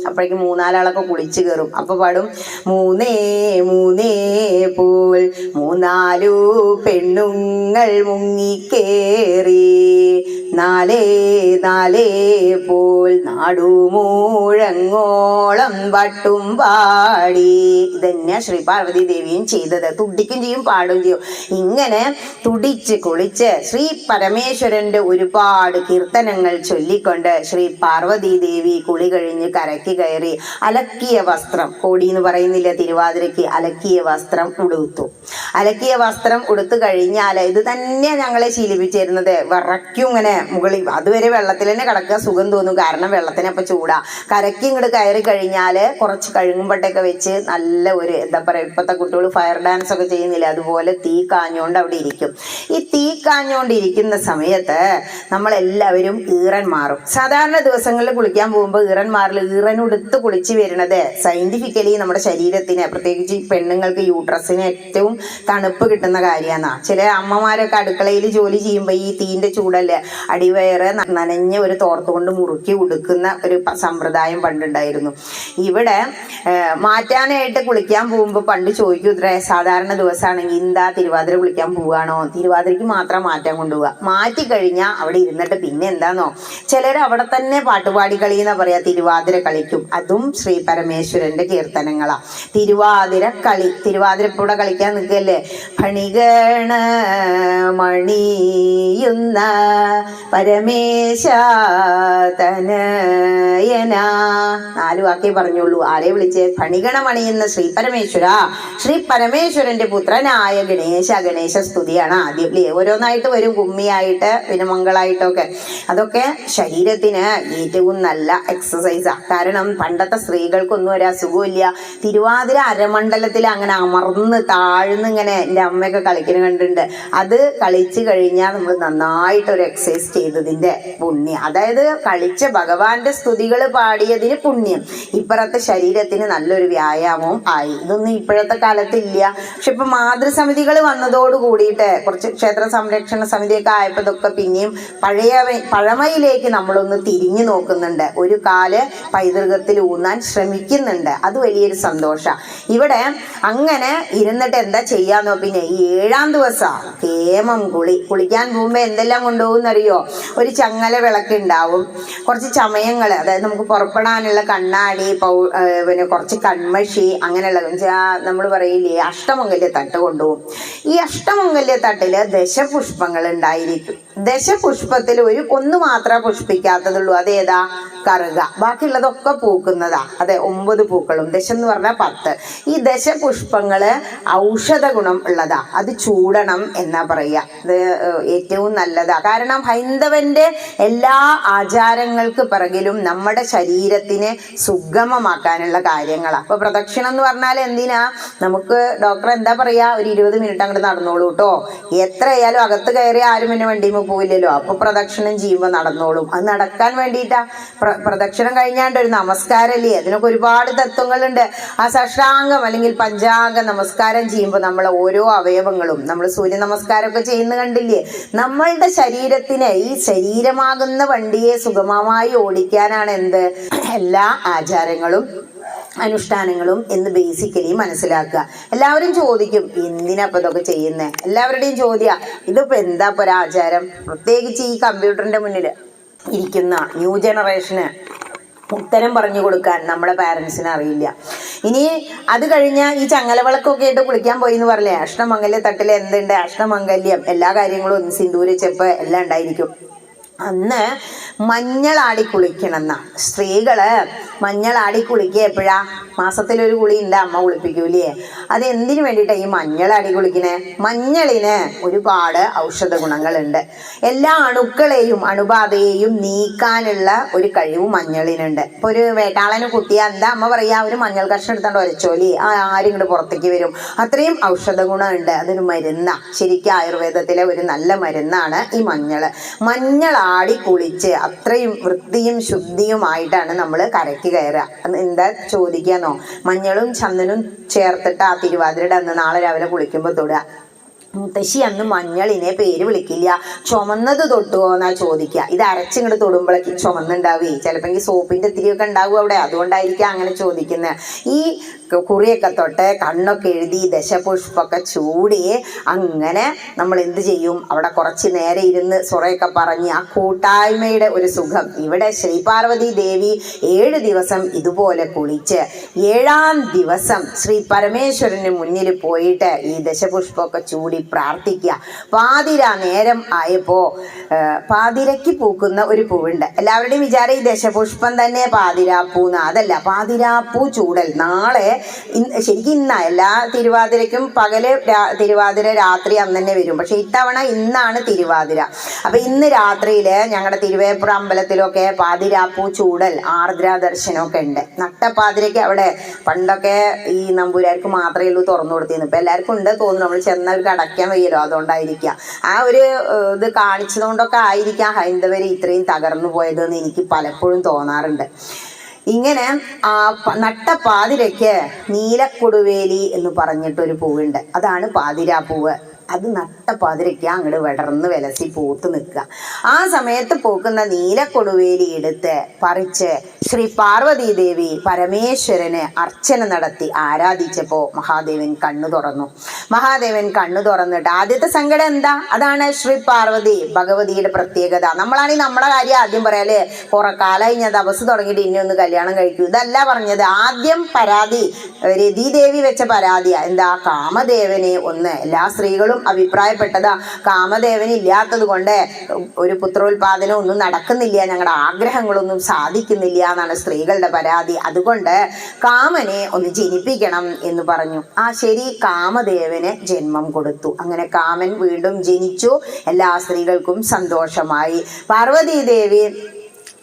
അപ്പോഴേക്കും മൂന്നാലാളൊക്കെ കുളിച്ചു കയറും. അപ്പൊ പാടും, മൂന്നേ മൂന്നേ പോൽ മൂന്നാലു പെണ്ണുങ്ങൾ മുങ്ങിക്കേറി, നാലേ നാലേ പോൽ നാടുമൂഴങ്ങോളം വട്ടും പാടി. ഇതന്നെയാ ശ്രീ പാർവതി ദേവിയും ചെയ്തത്. തുടിക്കും ചെയ്യും, പാടും ചെയ്യും. ഇങ്ങനെ തുടിച്ച് കുളിച്ച് ശ്രീ പരമേശ്വരന്റെ ഒരുപാട് കീർത്തനങ്ങൾ ചൊല്ലിക്കൊണ്ട് ശ്രീ പാർവതി ദേവി കുളി കഴിഞ്ഞ് കരയ്ക്ക് കയറി അലക്കിയ വസ്ത്രം, കോടി എന്ന് പറയുന്നില്ല തിരുവാതിരയ്ക്ക്, അലക്കിയ വസ്ത്രം ഉടുത്തു. അലക്കിയ വസ്ത്രം ഉടുത്തു കഴിഞ്ഞാൽ ഇത് തന്നെയാണ് ഞങ്ങളെ ശീലിപ്പിച്ചിരുന്നത്. വിറയ്ക്കും ഇങ്ങനെ മുകളിൽ. അതുവരെ വെള്ളത്തിൽ തന്നെ കിടക്കുക, സുഖം തോന്നും. കാരണം വെള്ളത്തിനപ്പം ചൂടാ. കരയ്ക്ക് ഇങ്ങോട്ട് കയറി കഴിഞ്ഞാൽ കുറച്ച് കഴുകുമ്പട്ടൊക്കെ വെച്ച് നല്ല ഒരു എന്താ പറയുക, ഇപ്പോഴത്തെ കുട്ടികൾ ഫയർ ഡാൻസ് ഒക്കെ ചെയ്യുന്നില്ല, അതുപോലെ തീ കാഞ്ഞുകൊണ്ട് അവിടെ ഇരിക്കും. ഈ തീ കാഞ്ഞുകൊണ്ടിരിക്കുന്ന സമയത്ത് നമ്മളെല്ലാവരും ഈറൻ മാറും. സാധാരണ ദിവസങ്ങളിൽ കുളിക്കാൻ പോകുമ്പോൾ ഈറൻ മാറില്ല. ഈറനുടുത്ത് കുളിച്ച് വരുന്നത് സയന്റിഫിക്കലി നമ്മുടെ ശരീരത്തിന്, പ്രത്യേകിച്ച് പെണ്ണുങ്ങൾക്ക് യൂട്രസിന് ഏറ്റവും തണുപ്പ് കിട്ടുന്ന കാര്യമാണ്. ചില അമ്മമാരൊക്കെ അടുക്കളയിൽ ജോലി ചെയ്യുമ്പോൾ ഈ തീന്റെ ചൂടല്ലേ, അടിവയറ് നനഞ്ഞ ഒരു തോർത്തുകൊണ്ട് മുറുക്കി ഉടുക്കുന്ന ഒരു സമ്പ്രദായം പണ്ടുണ്ടായിരുന്നു. ഇവിടെ മാറ്റാനായിട്ട് കുളിക്കാൻ പോകുമ്പോൾ പണ്ട് ചോദിക്കും, ഇത്രേ സാധാരണ ദിവസമാണെങ്കിൽ എന്താ തിരുവാതിര കുളിക്കാൻ പോവുകയാണോ? തിരുവാതിരയ്ക്ക് മാത്രം മാറ്റാൻ കൊണ്ടുപോവുക. മാറ്റി കഴിഞ്ഞാൽ അവിടെ ഇരുന്നിട്ട് പിന്നെ എന്താന്നോ, ചിലർ അവിടെ തന്നെ പാട്ടുപാടി കളി എന്നാ പറയാ, തിരുവാതിര കളിക്കും. അതും ശ്രീ പരമേശ്വരന്റെ കീർത്തനങ്ങളാ. തിരുവാതിര കളി, തിരുവാതിരപ്പൂടെ കളിക്കാൻ നിൽക്കല്ലേ. ഫണിഗണ മണിയുന്ന പരമേശ തനയന. 4 വാക്കേ പറഞ്ഞുള്ളൂ. ആരെ വിളിച്ച്? ഫണിഗണമണിയുന്ന ശ്രീ പരമേശ്വര, ശ്രീ പരമേശ്വരന്റെ പുത്രനായ ഗണേശ. ഗണേശ സ്തുതിയാണ് ആദ്യം അല്ലേ. ഓരോന്നായിട്ട് വരും, കുമ്മിയായിട്ട് പിന്നെ മംഗളായിട്ടൊക്കെ. അതൊക്കെ ശരീരത്തിന് ഏറ്റവും നല്ല എക്സസൈസാ. കാരണം പണ്ടത്തെ സ്ത്രീകൾക്കൊന്നും ഒരു അസുഖമില്ല. തിരുവാതിര അരമണ്ഡലത്തിൽ അങ്ങനെ അമർന്ന് താഴ്ന്ന് ഇങ്ങനെ എൻ്റെ അമ്മയൊക്കെ കളിക്കുന്ന കണ്ടിട്ടുണ്ട്. അത് കളിച്ചു കഴിഞ്ഞാൽ നമ്മൾ നന്നായിട്ടൊരു എക്സസൈസ് ചെയ്തതിൻ്റെ പുണ്യം, അതായത് കളിച്ച ഭഗവാന്റെ സ്തുതികൾ പാടിയതിന് പുണ്യം. ഇപ്പുറത്തെ ശരീരത്തിന് നല്ലൊരു വ്യായാമവും ആയി. ഇതൊന്നും ഇപ്പോഴത്തെ കാലത്തില്ല. പക്ഷെ ഇപ്പൊ മാതൃസമിതികൾ വന്നതോട് കൂടിയിട്ട് കുറച്ച് ക്ഷേത്ര സംരക്ഷണ സമിതിയൊക്കെ ആയപ്പോൾ ഇതൊക്കെ പിന്നെയും പഴമയിലേക്ക് നമ്മളൊന്ന് തിരിഞ്ഞു നോക്കുന്നുണ്ട്. ഒരു കാല് പൈതൃകത്തിൽ ഊന്നാൻ ശ്രമിക്കുന്നുണ്ട്. അത് വലിയൊരു സന്തോഷമാണ്. ഇവിടെ അങ്ങനെ ഇരുന്നിട്ട് എന്താ ചെയ്യാന്നോ, പിന്നെ ഈ 7-ാം ദിവസം കേമം കുളിക്കാൻ പോകുമ്പോൾ എന്തെല്ലാം കൊണ്ടുപോകുന്നറിയോ? ഒരു ചങ്ങല വിളക്ക് ഉണ്ടാവും, കുറച്ച് ചമയങ്ങൾ, അതായത് നമുക്ക് പുറപ്പെടാനുള്ള കണ്ണാടി, പിന്നെ കുറച്ച് കൺമഷി, അങ്ങനെയുള്ള നമ്മൾ പറയില്ലേ അഷ്ടമംഗല്യ തട്ട് കൊണ്ടുപോകും. ഈ അഷ്ടമംഗല്യ തട്ടില് ദശപുഷ്പങ്ങൾ ഉണ്ടായിരിക്കും. ദശപുഷ്പത്തിൽ ഒന്ന് മാത്രമേ പുഷ്പിക്കാത്തതുള്ളൂ. അതേതാ? കറുക. ബാക്കിയുള്ളതൊക്കെ പൂക്കുന്നതാ. അതെ, 9 പൂക്കളും. ദശം എന്ന് പറഞ്ഞാൽ 10. ഈ ദശപുഷ്പങ്ങള് ഔഷധ ഗുണം ഉള്ളതാ. അത് ചൂടണം എന്നാ പറയാ. ഇത് ഏറ്റവും നല്ലതാ. കാരണം ഹൈന്ദവന്റെ എല്ലാ ആചാരങ്ങൾക്ക് പിറകിലും നമ്മുടെ ശരീരത്തിനെ സുഗമമാക്കാനുള്ള കാര്യങ്ങളാണ്. അപ്പൊ പ്രദക്ഷിണം എന്ന് പറഞ്ഞാൽ എന്തിനാ? നമുക്ക് ഡോക്ടർ എന്താ പറയാ, ഒരു 20 മിനിറ്റ് അങ്ങോട്ട് നടന്നോളൂ കേട്ടോ. എത്രയായാലും അകത്ത് കയറി ആരും പിന്നെ വണ്ടിയുമ്പോൾ പോവില്ലല്ലോ. അപ്പൊ പ്രദക്ഷിണം ചെയ്യുമ്പോൾ നടന്നോളും. അത് നടക്കാൻ വേണ്ടിയിട്ടാ. പ്രദക്ഷിണം കഴിഞ്ഞാണ്ട് ഒരു നമസ്കാരമല്ലേ, അതിനൊക്കെ ഒരുപാട് തത്വങ്ങളുണ്ട്. ആ സഷ്ടാംഗം അല്ലെങ്കിൽ പഞ്ചാംഗ നമസ്കാരം ചെയ്യുമ്പോൾ നമ്മളെ ഓരോ അവയവങ്ങളും, നമ്മൾ സൂര്യ നമസ്കാരമൊക്കെ ചെയ്യുന്ന കണ്ടില്ലേ? നമ്മളുടെ ശരീരത്തിന്, ഈ ശരീരമാകുന്ന വണ്ടിയെ സുഗമമായി ഓടിക്കാനാണ് എന്ത് എല്ലാ ആചാരങ്ങളും അനുഷ്ഠാനങ്ങളും എന്ന് ബേസിക്കലി മനസ്സിലാക്കുക. എല്ലാവരും ചോദിക്കും എന്തിനാ ഇപ്പൊ ഇതൊക്കെ ചെയ്യുന്നേ? എല്ലാവരുടെയും ചോദ്യ ഇതിപ്പോ എന്താ ഇപ്പൊ ഒരാചാരം? പ്രത്യേകിച്ച് ഈ കമ്പ്യൂട്ടറിന്റെ മുന്നിൽ ഇരിക്കുന്ന ന്യൂ ജനറേഷന് ഉത്തരം പറഞ്ഞു കൊടുക്കാൻ നമ്മുടെ പാരൻസിന് അറിയില്ല. ഇനി അത് കഴിഞ്ഞാൽ ഈ ചങ്ങലവിളക്കൊക്കെ ആയിട്ട് കുളിക്കാൻ പോയി എന്ന് പറഞ്ഞേ, അഷ്ടമംഗല്യ തട്ടിൽ എന്തുണ്ട്? അഷ്ടമംഗല്യം എല്ലാ കാര്യങ്ങളും സിന്ദൂര ചെപ്പ് എല്ലാം ഉണ്ടായിരിക്കും. അന്ന് മഞ്ഞളാടി കുളിക്കണം എന്നാ. സ്ത്രീകള് മഞ്ഞളാടി കുളിക്കുക എപ്പോഴാ? മാസത്തിലൊരു കുളി ഉണ്ട്, അമ്മ കുളിപ്പിക്കൂലേ? അത് എന്തിനു വേണ്ടിയിട്ടാണ് ഈ മഞ്ഞളാടി കുളിക്കണേ? മഞ്ഞളിന് ഒരുപാട് ഔഷധ ഗുണങ്ങളുണ്ട്. എല്ലാ അണുക്കളെയും അണുബാധയെയും നീക്കാനുള്ള ഒരു കഴിവ് മഞ്ഞളിനുണ്ട്. ഇപ്പൊ ഒരു വേട്ടാളനെ കുത്തിയാൽ എന്താ അമ്മ പറയാ? ഒരു മഞ്ഞൾ കഷ്ണം എടുത്തോണ്ട് ഒരച്ചോലി ആരും ഇങ്ങോട്ട് പുറത്തേക്ക് വരും. അത്രയും ഔഷധ ഗുണമുണ്ട്. അതൊരു മരുന്നാ. ശരിക്കും ആയുർവേദത്തിലെ ഒരു നല്ല മരുന്നാണ് ഈ മഞ്ഞള്. മഞ്ഞളാടി കുളിച്ച് അത്രയും വൃത്തിയും ശുദ്ധിയുമായിട്ടാണ് നമ്മൾ കരയ്ക്ക് കയറുക. എന്താ ചോദിക്കാന്നോ? മഞ്ഞളും ചന്ദനും ചേർത്തിട്ട് ആ തിരുവാതിരയുടെ അന്ന് നാളെ രാവിലെ കുളിക്കുമ്പോൾ തൊടുക. മുത്തശ്ശി അന്ന് മഞ്ഞളിനെ പേര് വിളിക്കില്ല, ചുമന്നത് തൊട്ടുവോ എന്നാ ചോദിക്കുക. ഇത് അരച്ചിങ്ങോട്ട് തൊടുമ്പോഴേക്ക് ചുമന്നുണ്ടാവേ. ചിലപ്പോൾ സോപ്പിന്റെ ഇത്തിരിയൊക്കെ ഉണ്ടാവും അവിടെ, അതുകൊണ്ടായിരിക്കും അങ്ങനെ ചോദിക്കുന്നത്. ഈ കുറിയൊക്കെ തൊട്ട് കണ്ണൊക്കെ എഴുതി ദശപുഷ്പമൊക്കെ ചൂടി അങ്ങനെ നമ്മൾ എന്ത് ചെയ്യും? അവിടെ കുറച്ച് നേരെ ഇരുന്ന് സൊറയൊക്കെ പറഞ്ഞ് ആ കൂട്ടായ്മയുടെ ഒരു സുഖം. ഇവിടെ ശ്രീപാർവതി ദേവി 7 ദിവസം ഇതുപോലെ കുളിച്ച് 7-ാം ദിവസം ശ്രീ പരമേശ്വരന് മുന്നിൽ പോയിട്ട് ഈ ദശപുഷ്പമൊക്കെ ചൂടി പ്രാർത്ഥിക്കുക. പാതിര നേരം ആയപ്പോ പാതിരയ്ക്ക് പൂക്കുന്ന ഒരു പൂവുണ്ട്. എല്ലാവരുടെയും വിചാരം ഈ ദശപുഷ്പം തന്നെ പാതിരാപ്പൂന്ന്. അതല്ല, പാതിരാപ്പൂ ചൂടൽ നാളെ ശരിക്കും ഇന്നാ. എല്ലാ തിരുവാതിരയ്ക്കും പകല് തിരുവാതിര രാത്രി അന്ന് തന്നെ വരും. പക്ഷെ ഇത്തവണ ഇന്നാണ് തിരുവാതിര. അപ്പൊ ഇന്ന് രാത്രിയില് ഞങ്ങളുടെ തിരുവേപ്പുറ അമ്പലത്തിലൊക്കെ പാതിരാപ്പൂ ചൂടൽ ആർദ്ര ദർശനമൊക്കെ ഉണ്ട്. നട്ടപ്പാതിരയ്ക്ക് അവിടെ പണ്ടൊക്കെ ഈ നമ്പൂരാർക്ക് മാത്രമേ ഉള്ളൂ തുറന്നു കൊടുത്തിരുന്നു. ഇപ്പൊ എല്ലാവർക്കും ഉണ്ട് തോന്നുന്നു. നമ്മൾ ചെന്നവർക്ക് അടയ്ക്കാൻ വയ്യല്ലോ, അതുകൊണ്ടായിരിക്കാം. ആ ഒരു ഇത് കാണിച്ചതുകൊണ്ടൊക്കെ ആയിരിക്കാം ഹൈന്ദവര് ഇത്രയും തകർന്നു പോയതെന്ന് എനിക്ക് പലപ്പോഴും തോന്നാറുണ്ട്. ഇങ്ങനെ നട്ടപ്പാതിരയ്ക്ക് നീലക്കൊടുവേലി എന്ന് പറഞ്ഞിട്ടൊരു പൂവുണ്ട്. അതാണ് പാതിരാപ്പൂവ്. അത് നട്ടപ്പാതിരയ്ക്ക് അങ്ങോട്ട് വിടർന്ന് വിലസി പൂത്ത് നിൽക്കുക. ആ സമയത്ത് പൂക്കുന്ന നീലക്കൊടുവേലി എടുത്ത് പറിച്ച് ശ്രീ പാർവതി ദേവി പരമേശ്വരന് അർച്ചന നടത്തി ആരാധിച്ചപ്പോ മഹാദേവൻ കണ്ണു തുറന്നു. മഹാദേവൻ കണ്ണു തുറന്നിട്ട് ആദ്യത്തെ സങ്കടം എന്താ? അതാണ് ശ്രീ പാർവതി ഭഗവതിയുടെ പ്രത്യേകത. നമ്മളാണെങ്കിൽ നമ്മുടെ കാര്യം ആദ്യം പറയാല്ലേ, കുറെ കാലമായി ഞാൻ തപസ് തുടങ്ങിയിട്ട് ഇനി ഒന്ന് കല്യാണം കഴിക്കൂ. ഇതല്ല പറഞ്ഞത്. ആദ്യം പരാതി രതിദേവി വെച്ച പരാതിയാ. എന്താ? കാമദേവനെ ഒന്ന് എല്ലാ സ്ത്രീകളും നമ്മളും അഭിപ്രായപ്പെട്ടതാ, കാമദേവന് ഇല്ലാത്തത് കൊണ്ട് ഒരു പുത്രോത്പാദനം ഒന്നും നടക്കുന്നില്ല, ഞങ്ങളുടെ ആഗ്രഹങ്ങളൊന്നും സാധിക്കുന്നില്ല എന്നാണ് സ്ത്രീകളുടെ പരാതി. അതുകൊണ്ട് കാമനെ ഒന്ന് ജനിപ്പിക്കണം എന്ന് പറഞ്ഞു. ആ ശരി, കാമദേവന് ജന്മം കൊടുത്തു. അങ്ങനെ കാമൻ വീണ്ടും ജനിച്ചു. എല്ലാ സ്ത്രീകൾക്കും സന്തോഷമായി. പാർവതീദേവി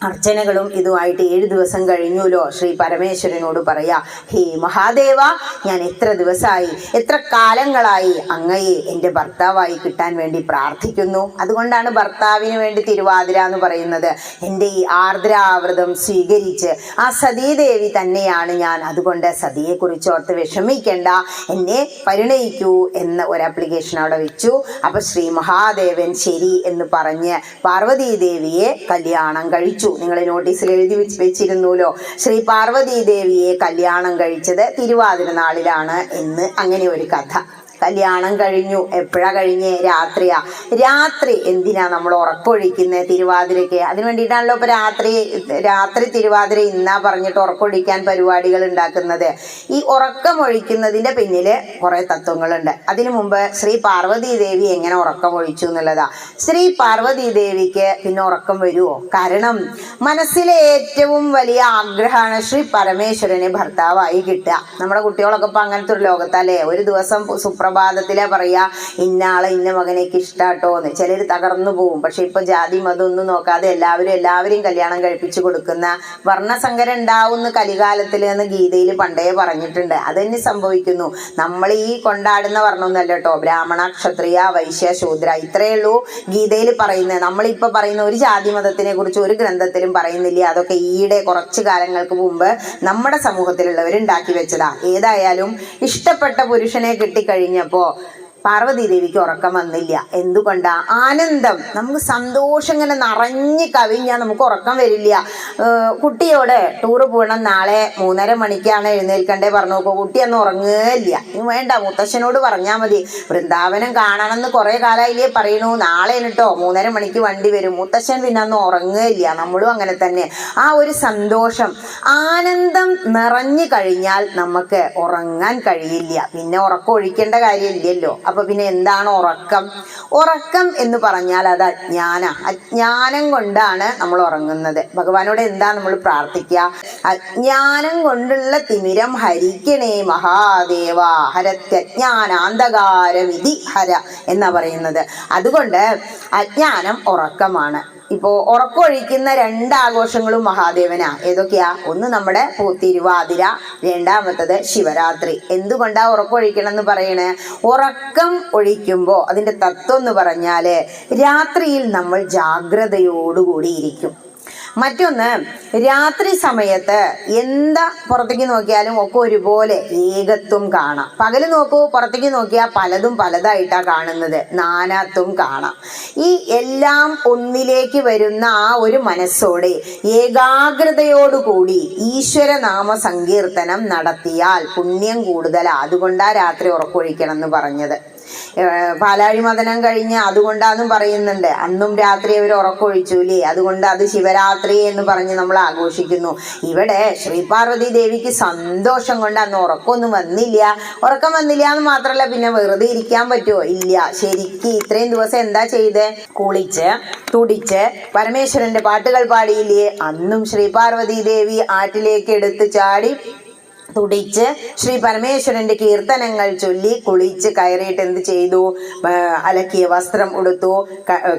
അർച്ചനകളും ഇതുമായിട്ട് 7 ദിവസം കഴിഞ്ഞുല്ലോ. ശ്രീ പരമേശ്വരനോട് പറയാ, ഹേ മഹാദേവ, ഞാൻ എത്ര ദിവസമായി, എത്ര കാലങ്ങളായി അങ്ങയെ എൻ്റെ ഭർത്താവായി കിട്ടാൻ വേണ്ടി പ്രാർത്ഥിക്കുന്നു. അതുകൊണ്ടാണ് ഭർത്താവിന് വേണ്ടി തിരുവാതിര എന്ന് പറയുന്നത്. എൻ്റെ ഈ ആർദ്രാവ്രതം സ്വീകരിച്ച് ആ സതീദേവി തന്നെയാണ് ഞാൻ. അതുകൊണ്ട് സതിയെക്കുറിച്ച് ഓർത്ത് വിഷമിക്കേണ്ട, എന്നെ പരിണയിക്കൂ എന്ന് ഒരു ആപ്ലിക്കേഷൻ അവിടെ വെച്ചു. അപ്പൊ ശ്രീ മഹാദേവൻ ശരി എന്ന് പറഞ്ഞ് പാർവതീദേവിയെ കല്യാണം കഴിച്ചു. നിങ്ങൾ നോട്ടീസിൽ എഴുതി വെച്ചിരുന്നല്ലോ, ശ്രീ പാർവതീദേവിയെ കല്യാണം കഴിച്ചത് തിരുവാതിര നാളിലാണ് എന്ന്. അങ്ങനെ ഒരു കഥ. കല്യാണം കഴിഞ്ഞു. എപ്പോഴാ കഴിഞ്ഞ്? രാത്രിയാ. രാത്രി എന്തിനാ നമ്മൾ ഉറക്കൊഴിക്കുന്നത് തിരുവാതിരയ്ക്ക്? അതിന് വേണ്ടിയിട്ടാണല്ലോ ഇപ്പൊ രാത്രി തിരുവാതിര ഇന്നാ പറഞ്ഞിട്ട് ഉറക്കൊഴിക്കാൻ പരിപാടികൾ ഉണ്ടാക്കുന്നത്. ഈ ഉറക്കമൊഴിക്കുന്നതിന്റെ പിന്നില് കുറെ തത്വങ്ങളുണ്ട്. അതിനു മുമ്പ് ശ്രീ പാർവതീദേവി എങ്ങനെ ഉറക്കമൊഴിച്ചു എന്നുള്ളതാ. ശ്രീ പാർവതീദേവിക്ക് പിന്നെ ഉറക്കം വരുമോ? കാരണം മനസ്സിലെ ഏറ്റവും വലിയ ആഗ്രഹമാണ് ശ്രീ പരമേശ്വരനെ ഭർത്താവായി കിട്ടുക. നമ്മുടെ കുട്ടികളൊക്കെ ഇപ്പൊ അങ്ങനത്തെ ഒരു ലോകത്തല്ലേ. ഒരു ദിവസം സുപ്രഭാതത്തിലെ പറയാ, ഇന്നാളെ ഇന്ന മകനേക്ക് ഇഷ്ടാട്ടോന്ന്. ചിലർ തകർന്നു പോവും. പക്ഷെ ഇപ്പൊ ജാതി മതം ഒന്നും നോക്കാതെ എല്ലാവരെയും കല്യാണം കഴിപ്പിച്ചു കൊടുക്കുന്ന വർണ്ണസങ്കരം ഉണ്ടാവുന്ന കലികാലത്തിൽ എന്ന് ഗീതയിൽ പണ്ടേ പറഞ്ഞിട്ടുണ്ട്. അതന്നെ സംഭവിക്കുന്നു. നമ്മൾ ഈ കൊണ്ടാടുന്ന വർണ്ണമൊന്നല്ല കേട്ടോ. ബ്രാഹ്മണ, ക്ഷത്രിയ, വൈശ്യ, ശൂദ്ര, ഇത്രയേ ഉള്ളൂ ഗീതയിൽ പറയുന്നത്. നമ്മളിപ്പോ പറയുന്ന ഒരു ജാതി മതത്തിനെ കുറിച്ച് ഒരു ഗ്രന്ഥത്തിലും പറയുന്നില്ല. അതൊക്കെ ഈയിടെ കുറച്ചു കാലങ്ങൾക്ക് മുമ്പ് നമ്മുടെ സമൂഹത്തിലുള്ളവർ ഉണ്ടാക്കി വെച്ചതാ. ഏതായാലും ഇഷ്ടപ്പെട്ട പുരുഷനെ കിട്ടിക്കഴിഞ്ഞപ്പോ പാർവതീദേവിക്ക് ഉറക്കം വന്നില്ല. എന്തുകൊണ്ടാ? ആനന്ദം, നമുക്ക് സന്തോഷം ഇങ്ങനെ നിറഞ്ഞു കവിഞ്ഞാൽ നമുക്ക് ഉറക്കം വരില്ല. കുട്ടിയോട് ടൂറ് പോകണം, നാളെ 3:30 മണിക്കാണ് എഴുന്നേൽക്കണ്ടേ പറഞ്ഞു നോക്കൂ. കുട്ടി അന്ന് ഉറങ്ങുകയില്ല. വേണ്ട, മുത്തശ്ശനോട് പറഞ്ഞാൽ മതി. വൃന്ദാവനം കാണണമെന്ന് കുറെ കാലമായില്ലേ പറയണു. നാളെ കേട്ടോ 3:30 മണിക്ക് വണ്ടി വരും. മുത്തശ്ശൻ പിന്നെ അന്ന് ഉറങ്ങുകയില്ല. നമ്മളും അങ്ങനെ തന്നെ. ആ ഒരു സന്തോഷം, ആനന്ദം നിറഞ്ഞു കഴിഞ്ഞാൽ നമുക്ക് ഉറങ്ങാൻ കഴിയില്ല. പിന്നെ ഉറക്കം ഒഴിക്കേണ്ട കാര്യമില്ലല്ലോ. അപ്പൊ പിന്നെ എന്താണ് ഉറക്കം? ഉറക്കം എന്ന് പറഞ്ഞാൽ അത് അജ്ഞാനം കൊണ്ടാണ് നമ്മൾ ഉറങ്ങുന്നത്. ഭഗവാനോട് എന്താ നമ്മൾ പ്രാർത്ഥിക്കുക? അജ്ഞാനം കൊണ്ടുള്ള തിമിരം ഹരിക്കണേ മഹാദേവ, ഹരത്യജ്ഞാനാന്തകാരമിതി ഹര എന്നാ പറയുന്നത്. അതുകൊണ്ട് അജ്ഞാനം ഉറക്കമാണ്. ഇപ്പോ ഉറക്കൊഴിക്കുന്ന 2 ആഘോഷങ്ങളും മഹാദേവനാ. ഏതൊക്കെയാ? ഒന്ന് നമ്മുടെ തിരുവാതിര, രണ്ടാമത്തത് ശിവരാത്രി. എന്തുകൊണ്ടാ ഉറക്കൊഴിക്കണം എന്ന് പറയണേ? ഉറക്കം ഒഴിക്കുമ്പോ അതിന്റെ തത്വം എന്ന് പറഞ്ഞാല് രാത്രിയിൽ നമ്മൾ ജാഗ്രതയോടുകൂടി ഇരിക്കും. മറ്റൊന്ന്, രാത്രി സമയത്ത് എന്താ പുറത്തേക്ക് നോക്കിയാലും ഒക്കെ ഒരുപോലെ ഏകത്വം കാണാം. പകല് നോക്കൂ, പുറത്തേക്ക് നോക്കിയാൽ പലതും പലതായിട്ടാ കാണുന്നത്, നാനാത്വം കാണാം. ഈ എല്ലാം ഒന്നിലേക്ക് വരുന്ന ആ ഒരു മനസ്സോടെ ഏകാഗ്രതയോടുകൂടി ഈശ്വരനാമ സങ്കീർത്തനം നടത്തിയാൽ പുണ്യം കൂടുതലാ. അതുകൊണ്ടാ രാത്രി ഉറക്കൊഴിക്കണം എന്ന് പറഞ്ഞത്. പാലാഴി മദനം കഴിഞ്ഞ് അതുകൊണ്ടാന്നും പറയുന്നുണ്ട്. അന്നും രാത്രി അവർ ഉറക്കൊഴിച്ചൂലേ, അതുകൊണ്ട് അത് ശിവരാത്രി എന്ന് പറഞ്ഞ് നമ്മൾ ആഘോഷിക്കുന്നു. ഇവിടെ ശ്രീ പാർവതി ദേവിക്ക് സന്തോഷം കൊണ്ട് അന്ന് ഉറക്കമൊന്നും വന്നില്ല. ഉറക്കം വന്നില്ല എന്ന് മാത്രമല്ല, പിന്നെ വെറുതെ ഇരിക്കാൻ പറ്റുമോ? ഇല്ല. ശരിക്ക് ഇത്രയും ദിവസം എന്താ ചെയ്ത്? കുളിച്ച് തുടിച്ച് പരമേശ്വരന്റെ പാട്ടുകൾ പാടിയില്ലേ? അന്നും ശ്രീ പാർവതി ദേവി ആറ്റിലേക്ക് എടുത്ത് ചാടി തുടിച്ച് ശ്രീ പരമേശ്വരന്റെ കീർത്തനങ്ങൾ ചൊല്ലി കുളിച്ച് കയറിയിട്ട് എന്ത് ചെയ്തു? അലക്കിയ വസ്ത്രം ഉടുത്തു.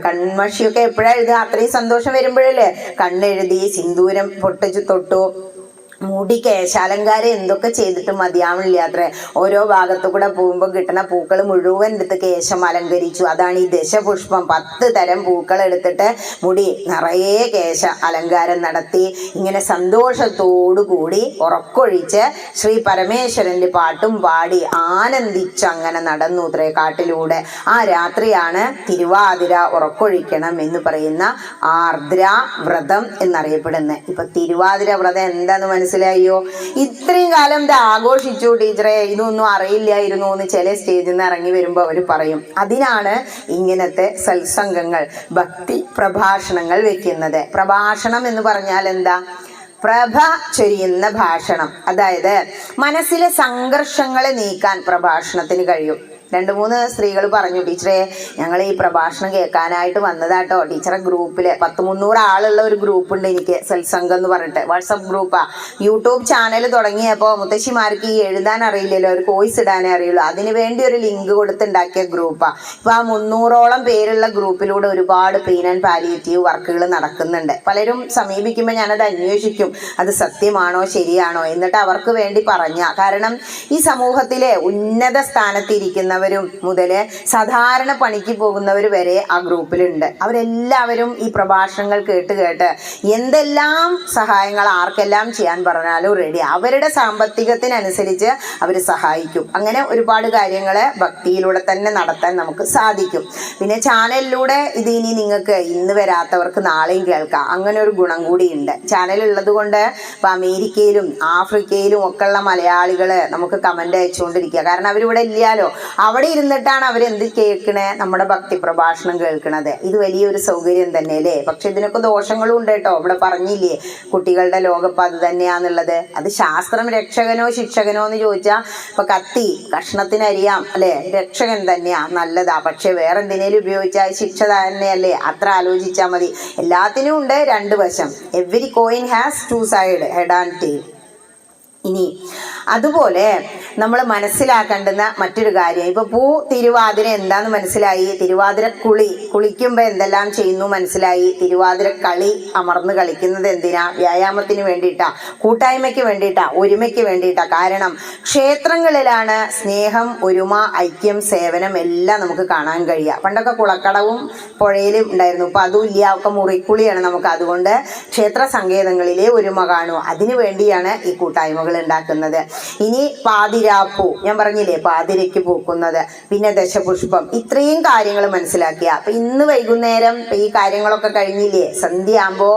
കൺമഷിയൊക്കെ എപ്പോഴാ എഴുതുക? അത്രയും സന്തോഷം വരുമ്പോഴല്ലേ കണ്ണെഴുതി, സിന്ദൂരം പൊട്ടിച്ചു തൊട്ടു. മുടി, കേശാലങ്കാരം എന്തൊക്കെ ചെയ്തിട്ട് മതിയാവില്ല അത്രേ. ഓരോ ഭാഗത്തു കൂടെ പോകുമ്പോൾ കിട്ടുന്ന പൂക്കൾ മുഴുവൻ എടുത്ത് കേശം അലങ്കരിച്ചു. അതാണ് ഈ ദശപുഷ്പം. 10 തരം പൂക്കൾ എടുത്തിട്ട് മുടി നിറയെ കേശ അലങ്കാരം നടത്തി. ഇങ്ങനെ സന്തോഷത്തോടുകൂടി ഉറക്കൊഴിച്ച് ശ്രീ പരമേശ്വരന്റെ പാട്ടും പാടി ആനന്ദിച്ച് അങ്ങനെ നടന്നു അത്രേ കാട്ടിലൂടെ. ആ രാത്രിയാണ് തിരുവാതിര ഉറക്കൊഴിക്കണം എന്ന് പറയുന്ന ആർദ്ര വ്രതം എന്നറിയപ്പെടുന്നത്. ഇപ്പൊ തിരുവാതിര വ്രതം എന്താന്ന് മനസ്സിലായോ? ഇത്രയും കാലം ഇത് ആഘോഷിച്ചു ടീച്ചറെ, ഇതൊന്നും അറിയില്ലായിരുന്നു എന്ന് ചില സ്റ്റേജിൽ നിന്ന് ഇറങ്ങി വരുമ്പോൾ അവർ പറയും. അതിനാണ് ഇങ്ങനത്തെ സത്സംഗങ്ങൾ, ഭക്തി പ്രഭാഷണങ്ങൾ വെക്കുന്നത്. പ്രഭാഷണം എന്ന് പറഞ്ഞാൽ എന്താ? പ്രഭ ചൊരിയുന്ന ഭാഷണം. അതായത് മനസ്സിലെ സംഘർഷങ്ങളെ നീക്കാൻ പ്രഭാഷണത്തിന് കഴിയും. 2-3 സ്ത്രീകൾ പറഞ്ഞു, ടീച്ചറെ ഞങ്ങൾ ഈ പ്രഭാഷണം കേൾക്കാനായിട്ട് വന്നതാട്ടോ ടീച്ചറെ. ഗ്രൂപ്പിൽ 300 ആളുള്ള ഒരു ഗ്രൂപ്പ് ഉണ്ട് എനിക്ക്, സത്സംഗം എന്ന് പറഞ്ഞിട്ട് വാട്സപ്പ് ഗ്രൂപ്പാ. യൂട്യൂബ് ചാനൽ തുടങ്ങിയപ്പോൾ മുത്തശ്ശിമാർക്ക് ഈ എഴുതാൻ അറിയില്ലല്ലോ, ഒരു വോയിസ് ഇടാനേ അറിയുള്ളൂ, അതിന് വേണ്ടി ഒരു ലിങ്ക് കൊടുത്തുണ്ടാക്കിയ ഗ്രൂപ്പാ. ഇപ്പൊ ആ 300ഓളം പേരുള്ള ഗ്രൂപ്പിലൂടെ ഒരുപാട് പെയിൻ ആൻഡ് പാലിയേറ്റീവ് വർക്കുകൾ നടക്കുന്നുണ്ട്. പലരും സമീപിക്കുമ്പോൾ ഞാനത് അന്വേഷിക്കും, അത് സത്യമാണോ ശരിയാണോ, എന്നിട്ട് അവർക്ക് വേണ്ടി കാരണം ഈ സമൂഹത്തിലെ ഉന്നത സ്ഥാനത്തിരിക്കുന്നവരും മുതല് സാധാരണ പണിക്ക് പോകുന്നവർ വരെ ആ ഗ്രൂപ്പിലുണ്ട്. അവരെല്ലാവരും ഈ പ്രഭാഷണങ്ങൾ കേട്ട് എന്തെല്ലാം സഹായങ്ങൾ ആർക്കെല്ലാം ചെയ്യാൻ പറഞ്ഞാലും റെഡി. അവരുടെ സാമ്പത്തികത്തിനനുസരിച്ച് അവർ സഹായിക്കും. അങ്ങനെ ഒരുപാട് കാര്യങ്ങൾ ഭക്തിയിലൂടെ തന്നെ നടത്താൻ നമുക്ക് സാധിക്കും. പിന്നെ ചാനലിലൂടെ ഇത് ഇനി നിങ്ങൾക്ക് ഇന്ന് വരാത്തവർക്ക് നാളെയും കേൾക്കാം. അങ്ങനെ ഒരു ഗുണം കൂടിയുണ്ട്. ചാനൽ ഉള്ളത് കൊണ്ട് ഇപ്പം അമേരിക്കയിലും ആഫ്രിക്കയിലും ഒക്കെ ഉള്ള മലയാളികൾ നമുക്ക് കമൻ്റ് അയച്ചുകൊണ്ടിരിക്കുക. കാരണം അവരിവിടെ ഇല്ലല്ലോ, അവിടെ ഇരുന്നിട്ടാണ് അവരെന്ത് കേൾക്കണേ, നമ്മുടെ ഭക്തി പ്രഭാഷണം കേൾക്കണത്. ഇത് വലിയൊരു സൗകര്യം തന്നെ അല്ലേ. പക്ഷെ ഇതിനൊക്കെ ദോഷങ്ങളും ഉണ്ട് കേട്ടോ. ഇവിടെ പറഞ്ഞില്ലേ കുട്ടികളുടെ ലോകപ്പം അത് തന്നെയാന്നുള്ളത്. അത് ശാസ്ത്രം രക്ഷകനോ ശിക്ഷകനോ എന്ന് ചോദിച്ചാൽ ഇപ്പൊ കത്തി കഷ്ണത്തിനരിയാം അല്ലെ, രക്ഷകൻ തന്നെയാ നല്ലതാ. പക്ഷെ വേറെ എന്തിനേലും ഉപയോഗിച്ചാൽ ശിക്ഷ തന്നെയല്ലേ, അത്ര ആലോചിച്ചാൽ മതി. എല്ലാത്തിനും ഉണ്ട് 2 വശം. Every coin has 2 side, head and tail. ഇനി അതുപോലെ നമ്മൾ മനസ്സിലാക്കേണ്ടുന്ന മറ്റൊരു കാര്യം, ഇപ്പൊ തിരുവാതിര എന്താന്ന് മനസ്സിലായി, തിരുവാതിര കുളിക്കുമ്പോൾ എന്തെല്ലാം ചെയ്യുന്നു മനസ്സിലായി, തിരുവാതിര കളി അമർന്ന് കളിക്കുന്നത് എന്തിനാ, വ്യായാമത്തിന് വേണ്ടിയിട്ടാ, കൂട്ടായ്മയ്ക്ക് വേണ്ടിയിട്ടാ, ഒരുമയ്ക്ക് വേണ്ടിയിട്ടാ. കാരണം ക്ഷേത്രങ്ങളിലാണ് സ്നേഹം, ഒരുമ, ഐക്യം, സേവനം എല്ലാം നമുക്ക് കാണാൻ കഴിയുക. പണ്ടൊക്കെ കുളക്കടവും പുഴയിലും ഉണ്ടായിരുന്നു, ഇപ്പൊ അതും ഇല്ല, ഒക്കെ മുറിക്കുളിയാണ് നമുക്ക്. അതുകൊണ്ട് ക്ഷേത്ര സങ്കേതങ്ങളിലെ ഒരുമ കാണൂ, അതിനു വേണ്ടിയാണ് ഈ കൂട്ടായ്മകൾ ഉണ്ടാക്കുന്നത്. ഇനി പാതിരാപ്പൂ, ഞാൻ പറഞ്ഞില്ലേ പാതിരയ്ക്ക് പൂക്കുന്നത്, പിന്നെ ദശപുഷ്പം, ഇത്രയും കാര്യങ്ങൾ മനസ്സിലാക്കിയ. അപ്പൊ ഇന്ന് വൈകുന്നേരം ഈ കാര്യങ്ങളൊക്കെ കഴിഞ്ഞില്ലേ, സന്ധ്യ ആകുമ്പോ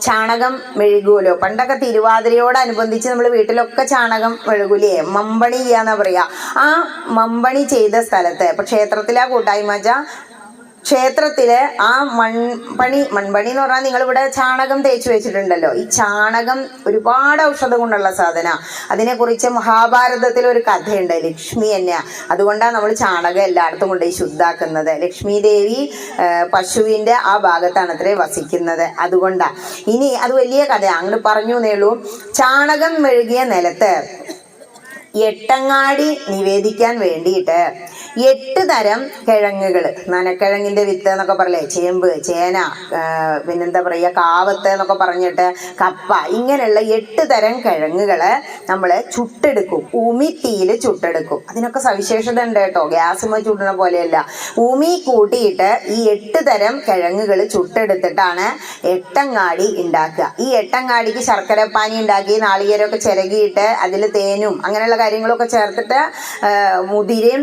ചാണകം മെഴുകുമല്ലോ. പണ്ടൊക്കെ തിരുവാതിരയോടനുബന്ധിച്ച് നമ്മൾ വീട്ടിലൊക്കെ ചാണകം മെഴുകൂലേ, മമ്പണി ചെയ്യാന്നാ പറയാ. ആ മമ്പണി ചെയ്ത സ്ഥലത്ത് ഇപ്പൊ ക്ഷേത്രത്തിലെ കൂട്ടായ്മ ക്ഷേത്രത്തില് ആ മൺപണി എന്ന് പറഞ്ഞാൽ നിങ്ങളിവിടെ ചാണകം തേച്ച് വെച്ചിട്ടുണ്ടല്ലോ. ഈ ചാണകം ഒരുപാട് ഔഷധ ഗുണമുള്ള സാധന. അതിനെക്കുറിച്ച് മഹാഭാരതത്തിൽ ഒരു കഥയുണ്ട്, ലക്ഷ്മി തന്നെയാ. അതുകൊണ്ടാണ് നമ്മൾ ചാണകം എല്ലായിടത്തും കൊണ്ടുപോയി ശുദ്ധാക്കുന്നത്. ലക്ഷ്മി ദേവി പശുവിന്റെ ആ ഭാഗത്താണ് അത്രേ വസിക്കുന്നത്. അതുകൊണ്ടാ. ഇനി അത് വലിയ കഥ, അങ്ങോട്ട് പറഞ്ഞു എന്നേയുള്ളൂ. ചാണകം മെഴുകിയ നിലത്ത് എട്ടങ്ങാടി നിവേദിക്കാൻ വേണ്ടിയിട്ട് 8 തരം കിഴങ്ങുകൾ, നനക്കിഴങ്ങിന്റെ വിത്ത് എന്നൊക്കെ പറയലേ, ചേമ്പ്, ചേന, പിന്നെന്താ പറയുക കാവത്ത് എന്നൊക്കെ പറഞ്ഞിട്ട് കപ്പ, ഇങ്ങനെയുള്ള 8 തരം കിഴങ്ങുകള് നമ്മൾ ചുട്ടെടുക്കും, ഉമിത്തിയിൽ ചുട്ടെടുക്കും. അതിനൊക്കെ സവിശേഷത ഉണ്ട് കേട്ടോ, ഗ്യാസുമ്മ ചുടുന്ന പോലെയല്ല. ഉമി കൂട്ടിയിട്ട് ഈ 8 തരം കിഴങ്ങുകൾ ചുട്ടെടുത്തിട്ടാണ് എട്ടങ്ങാടി ഉണ്ടാക്കുക. ഈ എട്ടങ്ങാടിക്ക് ശർക്കരപ്പാനി ഉണ്ടാക്കി നാളികേരമൊക്കെ ചിരകിയിട്ട് അതിൽ തേനും അങ്ങനെയുള്ള കാര്യങ്ങളൊക്കെ ചേർത്തിട്ട് മുതിരയും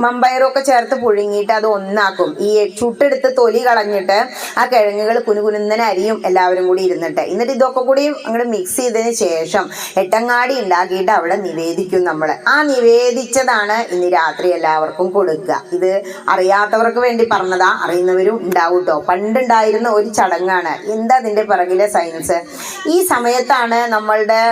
മമ്പയറും ഒക്കെ ചേർത്ത് പുഴുങ്ങിയിട്ട് അത് ഒന്നാക്കും. ഈ ചുട്ടെടുത്ത് തൊലി കളഞ്ഞിട്ട് ആ കിഴങ്ങുകൾ കുനുകുനുന്നനെ അരിയും എല്ലാവരും കൂടി ഇരുന്നിട്ട്. എന്നിട്ട് ഇതൊക്കെ കൂടി അങ്ങോട്ട് മിക്സ് ചെയ്തതിന് ശേഷം എട്ടങ്ങാടി ഉണ്ടാക്കിയിട്ട് അവിടെ നിവേദിക്കും നമ്മൾ. ആ നിവേദിച്ചതാണ് ഇന്ന് രാത്രി എല്ലാവർക്കും കൊടുക്കുക. ഇത് അറിയാത്തവർക്ക് വേണ്ടി പറഞ്ഞതാ, അറിയുന്നവരും ഉണ്ടാവും കേട്ടോ. പണ്ടുണ്ടായിരുന്ന ഒരു ചടങ്ങാണ്. എന്താ അതിൻ്റെ പിറകിലെ സയൻസ്? ഈ സമയത്താണ് നമ്മളുടെ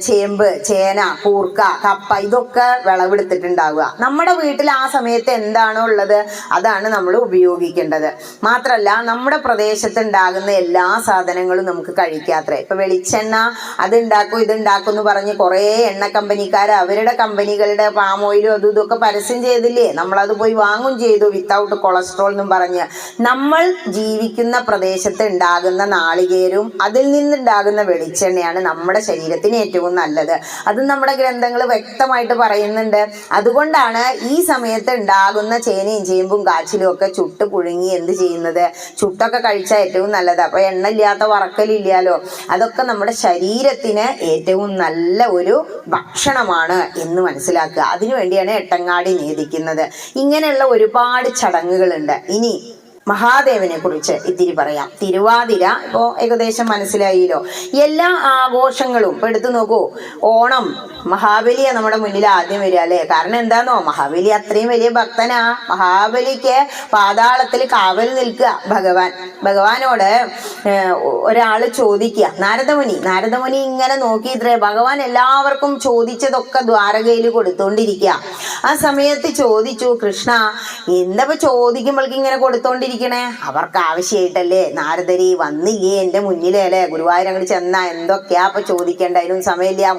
ചേമ്പ്, ചേന, കൂർക്ക, കപ്പ ഇതൊക്കെ വിളവെടുത്തിട്ടുണ്ടാവുക. നമ്മുടെ വീട്ടിൽ ആ സമയത്ത് എന്താണോ ഉള്ളത് അതാണ് നമ്മൾ ഉപയോഗിക്കേണ്ടത്. മാത്രല്ല നമ്മുടെ പ്രദേശത്ത് ഉണ്ടാകുന്ന എല്ലാ സാധനങ്ങളും നമുക്ക് കഴിക്കാത്രേ. ഇപ്പൊ വെളിച്ചെണ്ണ അതുണ്ടാക്കും ഇതുണ്ടാക്കും എന്ന് പറഞ്ഞ് കുറേ എണ്ണ കമ്പനിക്കാർ അവരുടെ കമ്പനികളുടെ പാം ഓയിലും അതും ഇതൊക്കെ പരസ്യം ചെയ്തില്ലേ, നമ്മളത് പോയി വാങ്ങും ചെയ്തു, വിത്തൗട്ട് കൊളസ്ട്രോൾ എന്നും പറഞ്ഞ്. നമ്മൾ ജീവിക്കുന്ന പ്രദേശത്ത് ഉണ്ടാകുന്ന നാളികേരവും അതിൽ നിന്നുണ്ടാകുന്ന വെളിച്ചെണ്ണയാണ് നമ്മുടെ ശരീരത്തിന് ഏറ്റവും നല്ലത്. അത് നമ്മുടെ ഗ്രന്ഥങ്ങൾ വ്യക്തമായിട്ട് പറയുന്നുണ്ട്. അതുകൊണ്ടാണ് ഈ സമയത്ത് ഉണ്ടാകുന്ന ചേനയും ചേമ്പും കാച്ചിലും ഒക്കെ ചുട്ട് പുഴുങ്ങി എന്ത് ചെയ്യുന്നത്, ചുട്ടൊക്കെ കഴിച്ചാൽ ഏറ്റവും നല്ലത്. അപ്പൊ എണ്ണ ഇല്ലാത്ത വറക്കലില്ലാലോ. അതൊക്കെ നമ്മുടെ ശരീരത്തിന് ഏറ്റവും നല്ല ഒരു ഭക്ഷണമാണ് എന്ന് മനസ്സിലാക്കുക. അതിനു വേണ്ടിയാണ് എട്ടങ്ങാടി നേദിക്കുന്നത്. ഇങ്ങനെയുള്ള ഒരുപാട് ചടങ്ങുകളുണ്ട്. ഇനി മഹാദേവനെ കുറിച്ച് ഇത്തിരി പറയാം. തിരുവാതിര ഇപ്പോ ഏകദേശം മനസ്സിലായില്ലോ. എല്ലാ ആഘോഷങ്ങളും ഇപ്പൊ എടുത്തു നോക്കൂ. ഓണം, മഹാബലിയാ നമ്മുടെ മുന്നിൽ ആദ്യം വരിക അല്ലെ. കാരണം എന്താന്നോ, മഹാബലി അത്രയും വലിയ ഭക്തനാ. മഹാബലിക്ക് പാതാളത്തിൽ കാവൽ നിൽക്കുക ഭഗവാനോട് ഒരാള് ചോദിക്കുക. നാരദമുനി ഇങ്ങനെ നോക്കിയിത്രേ. ഭഗവാൻ എല്ലാവർക്കും ചോദിച്ചതൊക്കെ ദ്വാരകയിൽ കൊടുത്തോണ്ടിരിക്കുക. ആ സമയത്ത് ചോദിച്ചു, കൃഷ്ണ എന്തപ്പോ ചോദിക്കുമ്പോഴേക്ക് ഇങ്ങനെ കൊടുത്തോണ്ടിരിക്കണേ? അവർക്ക് ആവശ്യമായിട്ടല്ലേ. നാരദരി വന്നില്ലേ എന്റെ മുന്നിലല്ലേ, ഗുരുവായൂർ അങ്ങോട്ട് ചെന്നാ എന്തൊക്കെയാ അപ്പൊ ചോദിക്കേണ്ട, അതിനും സമയമില്ല,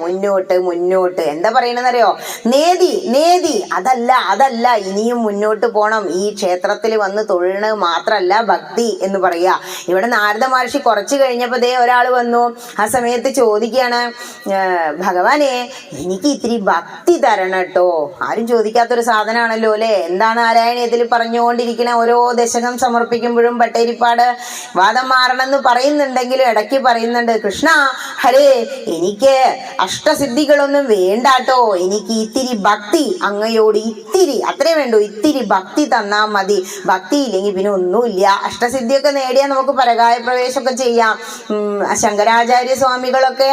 മുന്നോട്ട്. എന്താ പറയണെന്നറിയോ? നേതി അതല്ല ഇനിയും മുന്നോട്ട് പോണം. ഈ ക്ഷേത്രത്തിൽ വന്ന് തൊഴണത് മാത്രല്ല ഭക്തി എന്ന് പറയാ. ഇവിടെ നാരദ മഹർഷി കുറച്ച് കഴിഞ്ഞപ്പോ ഒരാൾ വന്നു. ആ സമയത്ത് ചോദിക്കുകയാണ്, ഭഗവാനെ എനിക്ക് ഇത്തിരി ഭക്തി തരണം കേട്ടോ. ആരും ചോദിക്കാത്തൊരു സാധനമാണല്ലോ അല്ലെ. എന്താണ് നാരായണീയത്തിൽ പറഞ്ഞുകൊണ്ടിരിക്കണ? ഓരോ ദശകം സമർപ്പിക്കുമ്പോഴും ഭട്ടേരിപ്പാട് വാദം മാറണമെന്ന് പറയുന്നുണ്ടെങ്കിലും ഇടയ്ക്ക് പറയുന്നുണ്ട്, കൃഷ്ണ ഹരേ എനിക്ക് അഷ്ടസിദ്ധികളൊന്നും വേണ്ടാട്ടോ, എനിക്ക് ഇത്തിരി ഭക്തി അങ്ങയോട് അത്രേ വേണ്ടൂ, ഇത്തിരി ഭക്തി തന്നാ മതി. ഭക്തി ഇല്ലെങ്കിൽ പിന്നെ ഒന്നുമില്ല. അഷ്ടസിദ്ധിയൊക്കെ നേടിയാൽ നമുക്ക് പരകായ പ്രവേശമൊക്കെ ചെയ്യാം. ശങ്കരാചാര്യ സ്വാമികളൊക്കെ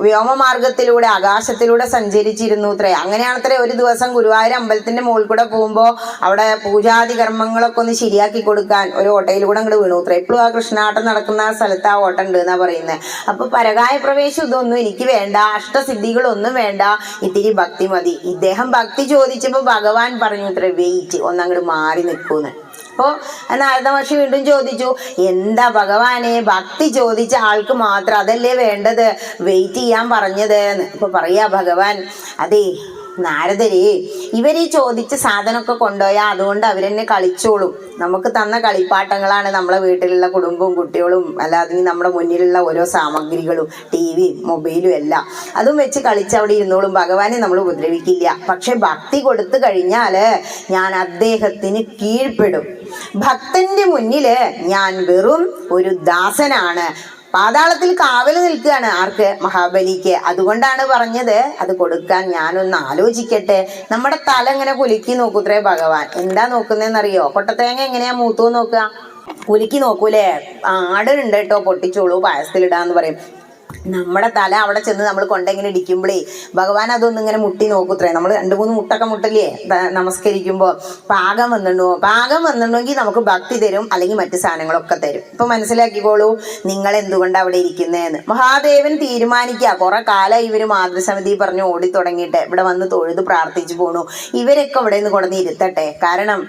വ്യോമമാർഗത്തിലൂടെ ആകാശത്തിലൂടെ സഞ്ചരിച്ചിരുന്നു അത്രേ. അങ്ങനെയാണത്രേ ഒരു ദിവസം ഗുരുവായൂർ അമ്പലത്തിന്റെ മുകളിൽ കൂടെ പോകുമ്പോൾ അവിടെ പൂജാതി കർമ്മങ്ങളൊക്കെ ഒന്ന് ശരിയാക്കി കൊടുക്കാൻ ഒരു ഓട്ടയിൽ കൂടെ അങ്ങോട്ട് വീണു അത്രേ. ഇപ്പോഴും ആ കൃഷ്ണാട്ടം നടക്കുന്ന സ്ഥലത്ത് ആ ഓട്ടം ഉണ്ട് എന്നാ പറയുന്നത്. അപ്പൊ പരകായ പ്രവേശം ഇതൊന്നും എനിക്ക് വേണ്ട, അഷ്ടസിദ്ധികളൊന്നും വേണ്ട, ഇത്തിരി ഭക്തി മതി. ഇദ്ദേഹം ഭക്തി ചോദിച്ചപ്പോ ഭഗവാൻ പറഞ്ഞു ഇത്ര വെയിറ്റ് ഒന്നങ്ങോട്ട് മാറി നിൽക്കൂന്ന്. അപ്പോ നാരദ മഹർഷി വീണ്ടും ചോദിച്ചു, എന്താ ഭഗവാനെ ഭക്തി ചോദിച്ച ആൾക്ക് മാത്രം അതല്ലേ വേണ്ടത്, വെയിറ്റ് ചെയ്യാൻ പറഞ്ഞത് എന്ന്. അപ്പൊ പറയാ ഭഗവാൻ, അതെ നാരദരെ, ഇവരീ ചോദിച്ച സാധനമൊക്കെ കൊണ്ടുപോയാൽ അതുകൊണ്ട് അവരെന്നെ കളിച്ചോളും. നമുക്ക് തന്ന കളിപ്പാട്ടങ്ങളാണ് നമ്മളെ വീട്ടിലുള്ള കുടുംബവും കുട്ടികളും, അല്ലാതെ നമ്മുടെ മുന്നിലുള്ള ഓരോ സാമഗ്രികളും, ടിവിയും മൊബൈലും എല്ലാം, അതും വെച്ച് കളിച്ച് അവിടെ ഇരുന്നോളും. ഭഗവാനെ നമ്മൾ ഉപദ്രവിക്കില്ല. പക്ഷെ ഭക്തി കൊടുത്തു കഴിഞ്ഞാല് ഞാൻ അദ്ദേഹത്തിന് കീഴ്പ്പെടും. ഭക്തന്റെ മുന്നില് ഞാൻ വെറും ഒരു ദാസനാണ്. പാതാളത്തിൽ കാവൽ നിൽക്കുകയാണ്. ആർക്ക്? മഹാബലിക്ക്. അതുകൊണ്ടാണ് പറഞ്ഞത് അത് കൊടുക്കാൻ ഞാനൊന്ന് ആലോചിക്കട്ടെ. നമ്മുടെ തല ഇങ്ങനെ കുലുക്കി നോക്കൂത്രേ ഭഗവാൻ. എന്താ നോക്കുന്നതെന്നറിയോ? കൊട്ടത്തേങ്ങ എങ്ങനെയാ മൂത്തോ നോക്കുക? കുലുക്കി നോക്കൂലേ? ആടുണ്ട് കേട്ടോ, പൊട്ടിച്ചോളൂ പായസത്തിലിടാന്ന് പറയും. നമ്മുടെ തല അവിടെ ചെന്ന് നമ്മൾ കൊണ്ടെങ്ങനെ ഇടിക്കുമ്പോഴേ ഭഗവാൻ അതൊന്നും ഇങ്ങനെ മുട്ടി നോക്കൂത്രേ. നമ്മൾ 2-3 മുട്ടൊക്കെ മുട്ടില്ലേ നമസ്കരിക്കുമ്പോ? പാകം വന്നിട്ടുണ്ടെങ്കിൽ നമുക്ക് ഭക്തി തരും, അല്ലെങ്കിൽ മറ്റു സാധനങ്ങളൊക്കെ തരും. ഇപ്പൊ മനസ്സിലാക്കിക്കോളൂ നിങ്ങൾ എന്തുകൊണ്ട് അവിടെ ഇരിക്കുന്നതെന്ന്. മഹാദേവൻ തീരുമാനിക്കുക. കുറെ കാലം ഇവര് മാതൃസമിതി പറഞ്ഞു ഓടി തുടങ്ങിയിട്ട് ഇവിടെ വന്ന് തൊഴുത് പ്രാർത്ഥിച്ചു പോണു. ഇവരൊക്കെ ഇവിടെ നിന്ന് കൊണ്ടുവന്ന് ഇരുത്തട്ടെ. കാരണം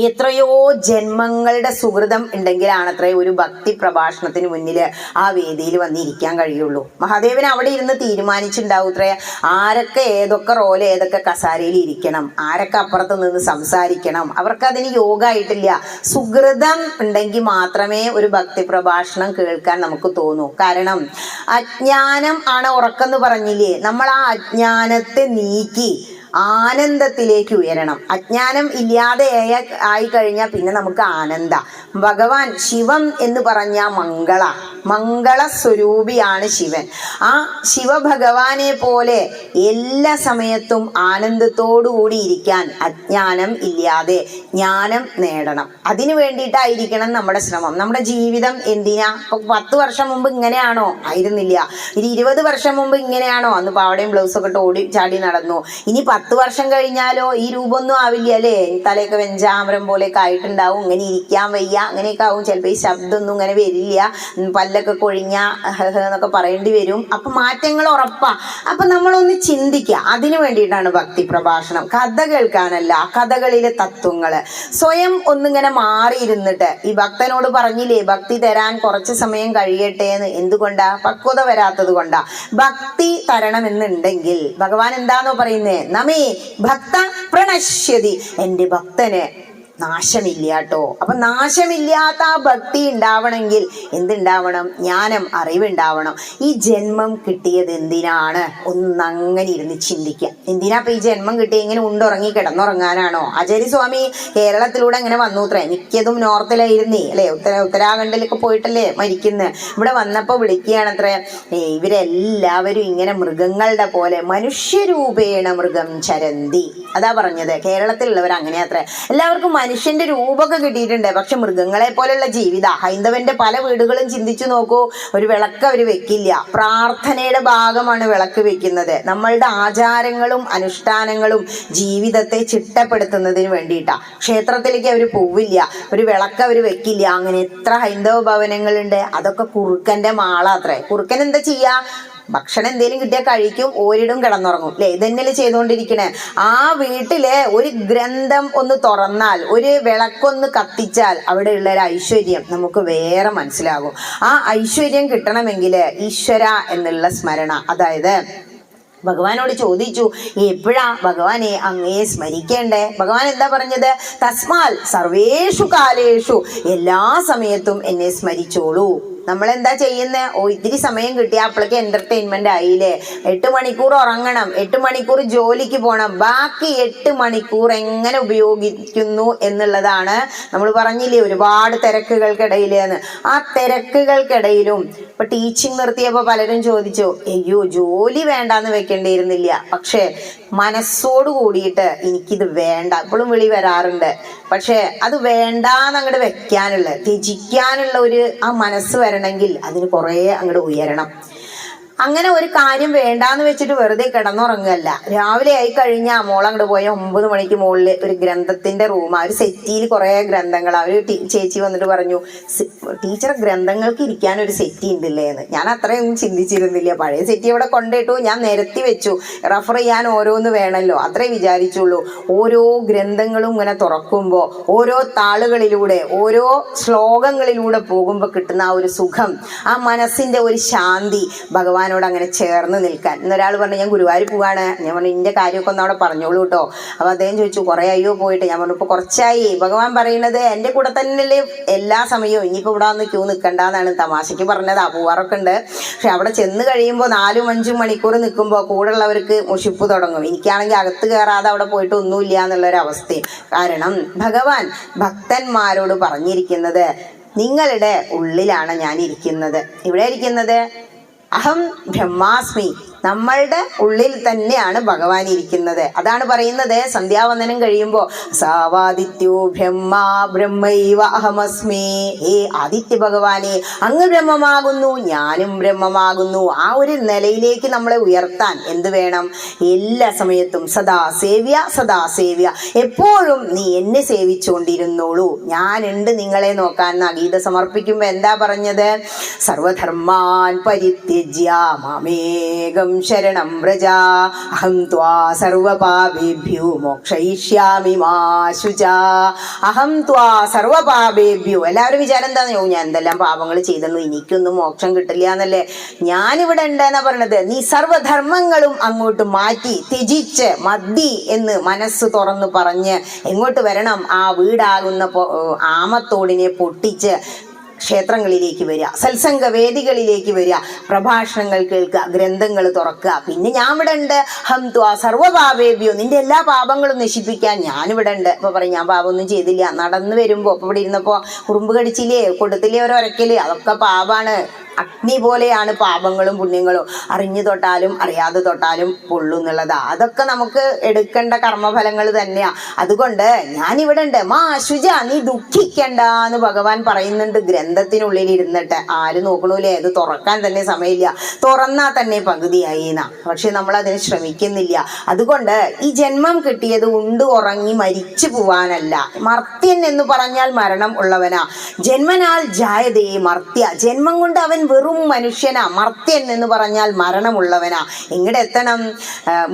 എത്രയോ ജന്മങ്ങളുടെ സുഹൃതം ഉണ്ടെങ്കിലാണത്രേ ഒരു ഭക്തി പ്രഭാഷണത്തിന് മുന്നിൽ ആ വേദിയിൽ വന്നിരിക്കാൻ കഴിയുള്ളൂ. മഹാദേവൻ അവിടെ ഇരുന്ന് തീരുമാനിച്ചിട്ടുണ്ടാവൂത്രേ ആരൊക്കെ ഏതൊക്കെ റോല് ഏതൊക്കെ കസാരയിൽ ഇരിക്കണം, ആരൊക്കെ അപ്പുറത്ത് നിന്ന് സംസാരിക്കണം. അവർക്ക് അതിന് യോഗമായിട്ടില്ല. സുഹൃതം ഉണ്ടെങ്കിൽ മാത്രമേ ഒരു ഭക്തി പ്രഭാഷണം കേൾക്കാൻ നമുക്ക് തോന്നൂ. കാരണം അജ്ഞാനം ആണ് ഉറക്കെന്ന് പറഞ്ഞില്ലേ. നമ്മൾ ആ അജ്ഞാനത്തെ നീക്കി ആനന്ദത്തിലേക്ക് ഉയരണം. അജ്ഞാനം ഇല്ലാതെ ആയി കഴിഞ്ഞാൽ പിന്നെ നമുക്ക് ആനന്ദ. ഭഗവാൻ ശിവം എന്ന് പറഞ്ഞ മംഗള സ്വരൂപിയാണ് ശിവൻ. ആ ശിവഭഗവാനെ പോലെ എല്ലാ സമയത്തും ആനന്ദത്തോടുകൂടി ഇരിക്കാൻ അജ്ഞാനം ഇല്ലാതെ ജ്ഞാനം നേടണം. അതിനു വേണ്ടിയിട്ടായിരിക്കണം നമ്മുടെ ശ്രമം. നമ്മുടെ ജീവിതം എന്തിനാ? ഇപ്പൊ 10 വർഷം മുമ്പ് ഇങ്ങനെയാണോ? ആയിരുന്നില്ല. ഇനി 20 വർഷം മുമ്പ് ഇങ്ങനെയാണോ? അന്ന് പാവടയും ബ്ലൗസൊക്കെ ഇട്ട് ഓടി ചാടി നടന്നു. ഇനി 10 വർഷം കഴിഞ്ഞാലോ ഈ രൂപമൊന്നും ആവില്ല അല്ലേ. തലയൊക്കെ വെഞ്ചാമരം പോലെയൊക്കെ ആയിട്ടുണ്ടാവും. ഇങ്ങനെ ഇരിക്കാൻ വയ്യ, അങ്ങനെയൊക്കെ ആവും. ചിലപ്പോൾ ഈ ശബ്ദമൊന്നും ഇങ്ങനെ വരില്ല, പല്ലൊക്കെ കൊഴിഞ്ഞ എന്നൊക്കെ പറയേണ്ടി വരും. അപ്പൊ മാറ്റങ്ങൾ ഉറപ്പാ. അപ്പൊ നമ്മളൊന്ന് ചിന്തിക്കുക. അതിനു വേണ്ടിയിട്ടാണ് ഭക്തി പ്രഭാഷണം. കഥ കേൾക്കാനല്ല, കഥകളിലെ തത്വങ്ങള് സ്വയം ഒന്നിങ്ങനെ മാറിയിരുന്നിട്ട്. ഈ ഭക്തനോട് പറഞ്ഞില്ലേ ഭക്തി തരാൻ കുറച്ച് സമയം കഴിയട്ടെ എന്ന്. എന്തുകൊണ്ടാ? പക്വത വരാത്തത് കൊണ്ടാ. ഭക്തി തരണമെന്നുണ്ടെങ്കിൽ ഭഗവാൻ എന്താണോ പറയുന്നേ? നമേ ഭക്ത പ്രണശ്യതി, എന്റെ ഭക്തന് നാശമില്ല കേട്ടോ. അപ്പൊ നാശമില്ലാത്ത ആ ഭക്തി ഉണ്ടാവണമെങ്കിൽ എന്തുണ്ടാവണം? ജ്ഞാനം, അറിവുണ്ടാവണം. ഈ ജന്മം കിട്ടിയത് എന്തിനാണ്? ഒന്നങ്ങനെ ഇരുന്ന് ചിന്തിക്കുക. എന്തിനാ ഇപ്പൊ ഈ ജന്മം കിട്ടി? ഇങ്ങനെ ഉണ്ടുറങ്ങി കിടന്നുറങ്ങാനാണോ? ആചാര്യസ്വാമി കേരളത്തിലൂടെ ഇങ്ങനെ വന്നൂത്രേ. മിക്കതും നോർത്തിലായിരുന്നേ അല്ലെ, ഉത്തരാഖണ്ഡിലൊക്കെ പോയിട്ടല്ലേ മരിക്കുന്നത്. ഇവിടെ വന്നപ്പോ വിളിക്കുകയാണത്രേ, ഇവരെല്ലാവരും ഇങ്ങനെ മൃഗങ്ങളുടെ പോലെ മനുഷ്യരൂപേണ മൃഗം ചരന്തി. അതാ പറഞ്ഞത്. കേരളത്തിലുള്ളവർ അങ്ങനെ അത്രേ. എല്ലാവർക്കും മനുഷ്യന്റെ രൂപമൊക്കെ കിട്ടിയിട്ടുണ്ട്, പക്ഷെ മൃഗങ്ങളെ പോലെയുള്ള ജീവിത. ഹൈന്ദവന്റെ പല വീടുകളും ചിന്തിച്ചു നോക്കൂ, ഒരു വിളക്ക് അവർ വെക്കില്ല. പ്രാർത്ഥനയുടെ ഭാഗമാണ് വിളക്ക് വെക്കുന്നത്. നമ്മളുടെ ആചാരങ്ങളും അനുഷ്ഠാനങ്ങളും ജീവിതത്തെ ചിട്ടപ്പെടുത്തുന്നതിന് വേണ്ടിയിട്ടാണ്. ക്ഷേത്രത്തിലേക്ക് അവർ പോവില്ല, ഒരു വിളക്ക് അവർ വെക്കില്ല. അങ്ങനെ എത്ര ഹൈന്ദവ ഭവനങ്ങളുണ്ട്. അതൊക്കെ കുറുക്കന്റെ മാളാത്രേ. കുറുക്കൻ എന്താ ചെയ്യാ? ഭക്ഷണം എന്തെങ്കിലും കിട്ടിയാൽ കഴിക്കും, ഓരിടും, കിടന്നുറങ്ങും. അല്ലേ? ഇതന്നെയല്ലേ ചെയ്തുകൊണ്ടിരിക്കണേ. ആ വീട്ടിലെ ഒരു ഗ്രന്ഥം ഒന്ന് തുറന്നാൽ, ഒരു വിളക്കൊന്ന് കത്തിച്ചാൽ അവിടെയുള്ള ഒരു ഐശ്വര്യം നമുക്ക് വേറെ മനസ്സിലാകും. ആ ഐശ്വര്യം കിട്ടണമെങ്കിൽ ഈശ്വര എന്നുള്ള സ്മരണ, അതായത് ഭഗവാനോട് ചോദിച്ചു, എപ്പോഴാ ഭഗവാനെ അങ്ങയെ സ്മരിക്കേണ്ടേ? ഭഗവാൻ എന്താ പറഞ്ഞത്? തസ്മാൽ സർവേഷു കാലേഷു, എല്ലാ സമയത്തും എന്നെ സ്മരിച്ചോളൂ. നമ്മളെന്താ ചെയ്യുന്നത്? ഇത്തിരി സമയം കിട്ടിയ അപ്പോഴേക്ക് എന്റർടൈൻമെന്റ് ആയില്ലേ? 8 മണിക്കൂർ ഉറങ്ങണം, 8 മണിക്കൂർ ജോലിക്ക് പോകണം, ബാക്കി 8 മണിക്കൂർ എങ്ങനെ ഉപയോഗിക്കുന്നു എന്നുള്ളതാണ്. നമ്മൾ പറഞ്ഞില്ലേ ഒരുപാട് തിരക്കുകൾക്കിടയിലെന്ന്. ആ തിരക്കുകൾക്കിടയിലും ഇപ്പൊ ടീച്ചിങ് നിർത്തിയപ്പോൾ പലരും ചോദിച്ചു, അയ്യോ ജോലി വേണ്ടാന്ന് വെക്കേണ്ടിയിരുന്നില്ല, പക്ഷെ മനസ്സോട് കൂടിയിട്ട് എനിക്കിത് വേണ്ട. ഇപ്പോഴും വിളി വരാറുണ്ട്, പക്ഷെ അത് വേണ്ടാന്ന് അങ്ങോട്ട് വെക്കാനുള്ള, ത്യജിക്കാനുള്ള ആ മനസ്സ് വരണമെങ്കിൽ അതിന് കുറേ അങ്ങോട്ട് ഉയരണം. അങ്ങനെ ഒരു കാര്യം വേണ്ടാന്ന് വെച്ചിട്ട് വെറുതെ കിടന്നുറങ്ങുകയല്ല. രാവിലെ ആയി കഴിഞ്ഞാൽ മോളങ്ങോട്ട് പോയ 9 മണിക്ക് മുകളിൽ ഒരു ഗ്രന്ഥത്തിന്റെ റൂം, ഒരു സെറ്റിയിൽ കുറെ ഗ്രന്ഥങ്ങൾ. അവർ ചേച്ചി വന്നിട്ട് പറഞ്ഞു, ടീച്ചർ ഗ്രന്ഥങ്ങൾക്ക് ഇരിക്കാൻ ഒരു സെറ്റി ഉണ്ടല്ലേ എന്ന്. ഞാൻ അത്രയൊന്നും ചിന്തിച്ചിരുന്നില്ല. പഴയ സെറ്റി ഇവിടെ കൊണ്ടിട്ടു, ഞാൻ നിരത്തി വെച്ചു, റെഫർ ചെയ്യാൻ ഓരോന്ന് വേണമല്ലോ, അത്രേ വിചാരിച്ചുള്ളൂ. ഓരോ ഗ്രന്ഥങ്ങളും ഇങ്ങനെ തുറക്കുമ്പോൾ, ഓരോ താളുകളിലൂടെ, ഓരോ ശ്ലോകങ്ങളിലൂടെ പോകുമ്പോൾ കിട്ടുന്ന ആ ഒരു സുഖം, ആ മനസ്സിന്റെ ഒരു ശാന്തി, ഭഗവാനോട് അങ്ങനെ ചേർന്ന് നിൽക്കാൻ. ഇന്നൊരാൾ പറഞ്ഞു, ഞാൻ ഗുരുവായൂർ പോവാണ്. ഞാൻ പറഞ്ഞു, ഇന്റെ കാര്യമൊക്കെ ഒന്ന് അവിടെ പറഞ്ഞോളൂ കേട്ടോ. അപ്പൊ അദ്ദേഹം ചോദിച്ചു, കുറെ അയ്യോ പോയിട്ട്. ഞാൻ പറഞ്ഞു, ഇപ്പൊ കുറച്ചായി. ഭഗവാൻ പറയുന്നത് എന്റെ കൂടെ തന്നെയല്ലേ എല്ലാ സമയവും, ഇനിയിപ്പോ ഇവിടെ വന്ന് ക്യൂ നിൽക്കണ്ടെന്നാണ് തമാശക്ക് പറഞ്ഞതാ. പോവാറൊക്കെ ഉണ്ട്, പക്ഷെ അവിടെ ചെന്ന് കഴിയുമ്പോൾ 4-5 മണിക്കൂർ നിൽക്കുമ്പോൾ കൂടെ ഉള്ളവർക്ക് മുഷിപ്പ് തുടങ്ങും. എനിക്കാണെങ്കിൽ അകത്ത് കയറാതെ അവിടെ പോയിട്ട് ഒന്നുമില്ല എന്നുള്ളൊരവസ്ഥ. കാരണം ഭഗവാൻ ഭക്തന്മാരോട് പറഞ്ഞിരിക്കുന്നത്, നിങ്ങളുടെ ഉള്ളിലാണ് ഞാൻ ഇരിക്കുന്നത്. ഇവിടെ ഇരിക്കുന്നത് അഹം ബ്രഹ്മാസ്മി, നമ്മളുടെ ഉള്ളിൽ തന്നെയാണ് ഭഗവാൻ ഇരിക്കുന്നത്. അതാണ് പറയുന്നത് സന്ധ്യാവന്ദനം കഴിയുമ്പോൾ, സാവാദിത്യോ ബ്രഹ്മ ബ്രഹ്മൈവ അഹമസ്മി. ഹേ ആദിത്യ ഭഗവാനെ, അങ്ങ് ബ്രഹ്മമാകുന്നു, ഞാനും ബ്രഹ്മമാകുന്നു. ആ ഒരു നിലയിലേക്ക് നമ്മളെ ഉയർത്താൻ എന്ത് വേണം? എല്ലാ സമയത്തും സദാ സേവ്യ സദാ സേവ്യ, എപ്പോഴും നീ എന്നെ സേവിച്ചുകൊണ്ടിരുന്നോളൂ, ഞാനുണ്ട് നിങ്ങളെ നോക്കാൻ. ഗീത സമർപ്പിക്കുമ്പോൾ എന്താ പറഞ്ഞത്? സർവധർമാൻ പരിത്യജ്യ മാമേകം ശരണം വ്രജ, അഹം ത്വാ സർവപാപേഭ്യോ മോക്ഷയിഷ്യാമി മാ ശുച. അഹം ത്വാ സർവപാപേഭ്യോ. എല്ലാവരും വിചാരം എന്താണെന്നോ, ഞാൻ എന്തെല്ലാം പാപങ്ങൾ ചെയ്തെന്നു, എനിക്കൊന്നും മോക്ഷം കിട്ടില്ല എന്നല്ലേ. ഞാനിവിടെ ഉണ്ടെന്നാ പറഞ്ഞത്. നീ സർവധർമ്മങ്ങളും അങ്ങോട്ട് മാറ്റി ത്യജിച്ച് മതി എന്ന് മനസ്സ് തുറന്നു പറഞ്ഞ് എങ്ങോട്ട് വരണം? ആ വീടാകുന്ന ആമത്തോടിനെ പൊട്ടിച്ച് ക്ഷേത്രങ്ങളിലേക്ക് വരിക, സത്സംഗ വേദികളിലേക്ക് വരിക, പ്രഭാഷണങ്ങൾ കേൾക്കുക, ഗ്രന്ഥങ്ങൾ തുറക്കുക. പിന്നെ ഞാൻ ഇവിടെ ഉണ്ട്. ഹം ത്വാ സർവപാപേഭ്യോ, നിന്റെ എല്ലാ പാപങ്ങളും നശിപ്പിക്കാൻ ഞാനിവിടെ ഉണ്ട്. അപ്പൊ പറയും, ഞാൻ പാപമൊന്നും ചെയ്തില്ല. നടന്നു വരുമ്പോ ഇപ്പൊ ഇവിടെ ഇരുന്നപ്പോ കുറുമ്പ് കടിച്ചില്ലേ, കൊടുത്തില്ലേ ഒരൊരക്കല്, അതൊക്കെ പാപാണ്. അഗ്നി പോലെയാണ് പാപങ്ങളും പുണ്യങ്ങളും. അറിഞ്ഞു തൊട്ടാലും അറിയാതെ തൊട്ടാലും പൊള്ളു എന്നുള്ളതാ. അതൊക്കെ നമുക്ക് എടുക്കേണ്ട കർമ്മഫലങ്ങൾ തന്നെയാ. അതുകൊണ്ട് ഞാനിവിടെ ഉണ്ട്. മാ ശുച, നീ ദുഃഖിക്കണ്ട എന്ന് ഭഗവാൻ പറയുന്നുണ്ട് ഗ്രന്ഥത്തിനുള്ളിൽ ഇരുന്നിട്ട്. ആര് നോക്കണൂലേ? അത് തുറക്കാൻ തന്നെ സമയമില്ല, തുറന്നാ തന്നെ പകുതിയായി എന്നാ. പക്ഷെ നമ്മൾ അതിന് ശ്രമിക്കുന്നില്ല. അതുകൊണ്ട് ഈ ജന്മം കിട്ടിയത് ഉണ്ട് ഉറങ്ങി മരിച്ചു പോവാനല്ല. മർത്യൻ എന്ന് പറഞ്ഞാൽ മരണം ഉള്ളവനാ. ജന്മനാൽ ജായതേ മർത്യ, ജന്മം കൊണ്ട് അവൻ വെറും മനുഷ്യനാ. മർത്യൻ എന്ന് പറഞ്ഞാൽ മരണമുള്ളവനാ. എങ്ങടെ എത്തണം?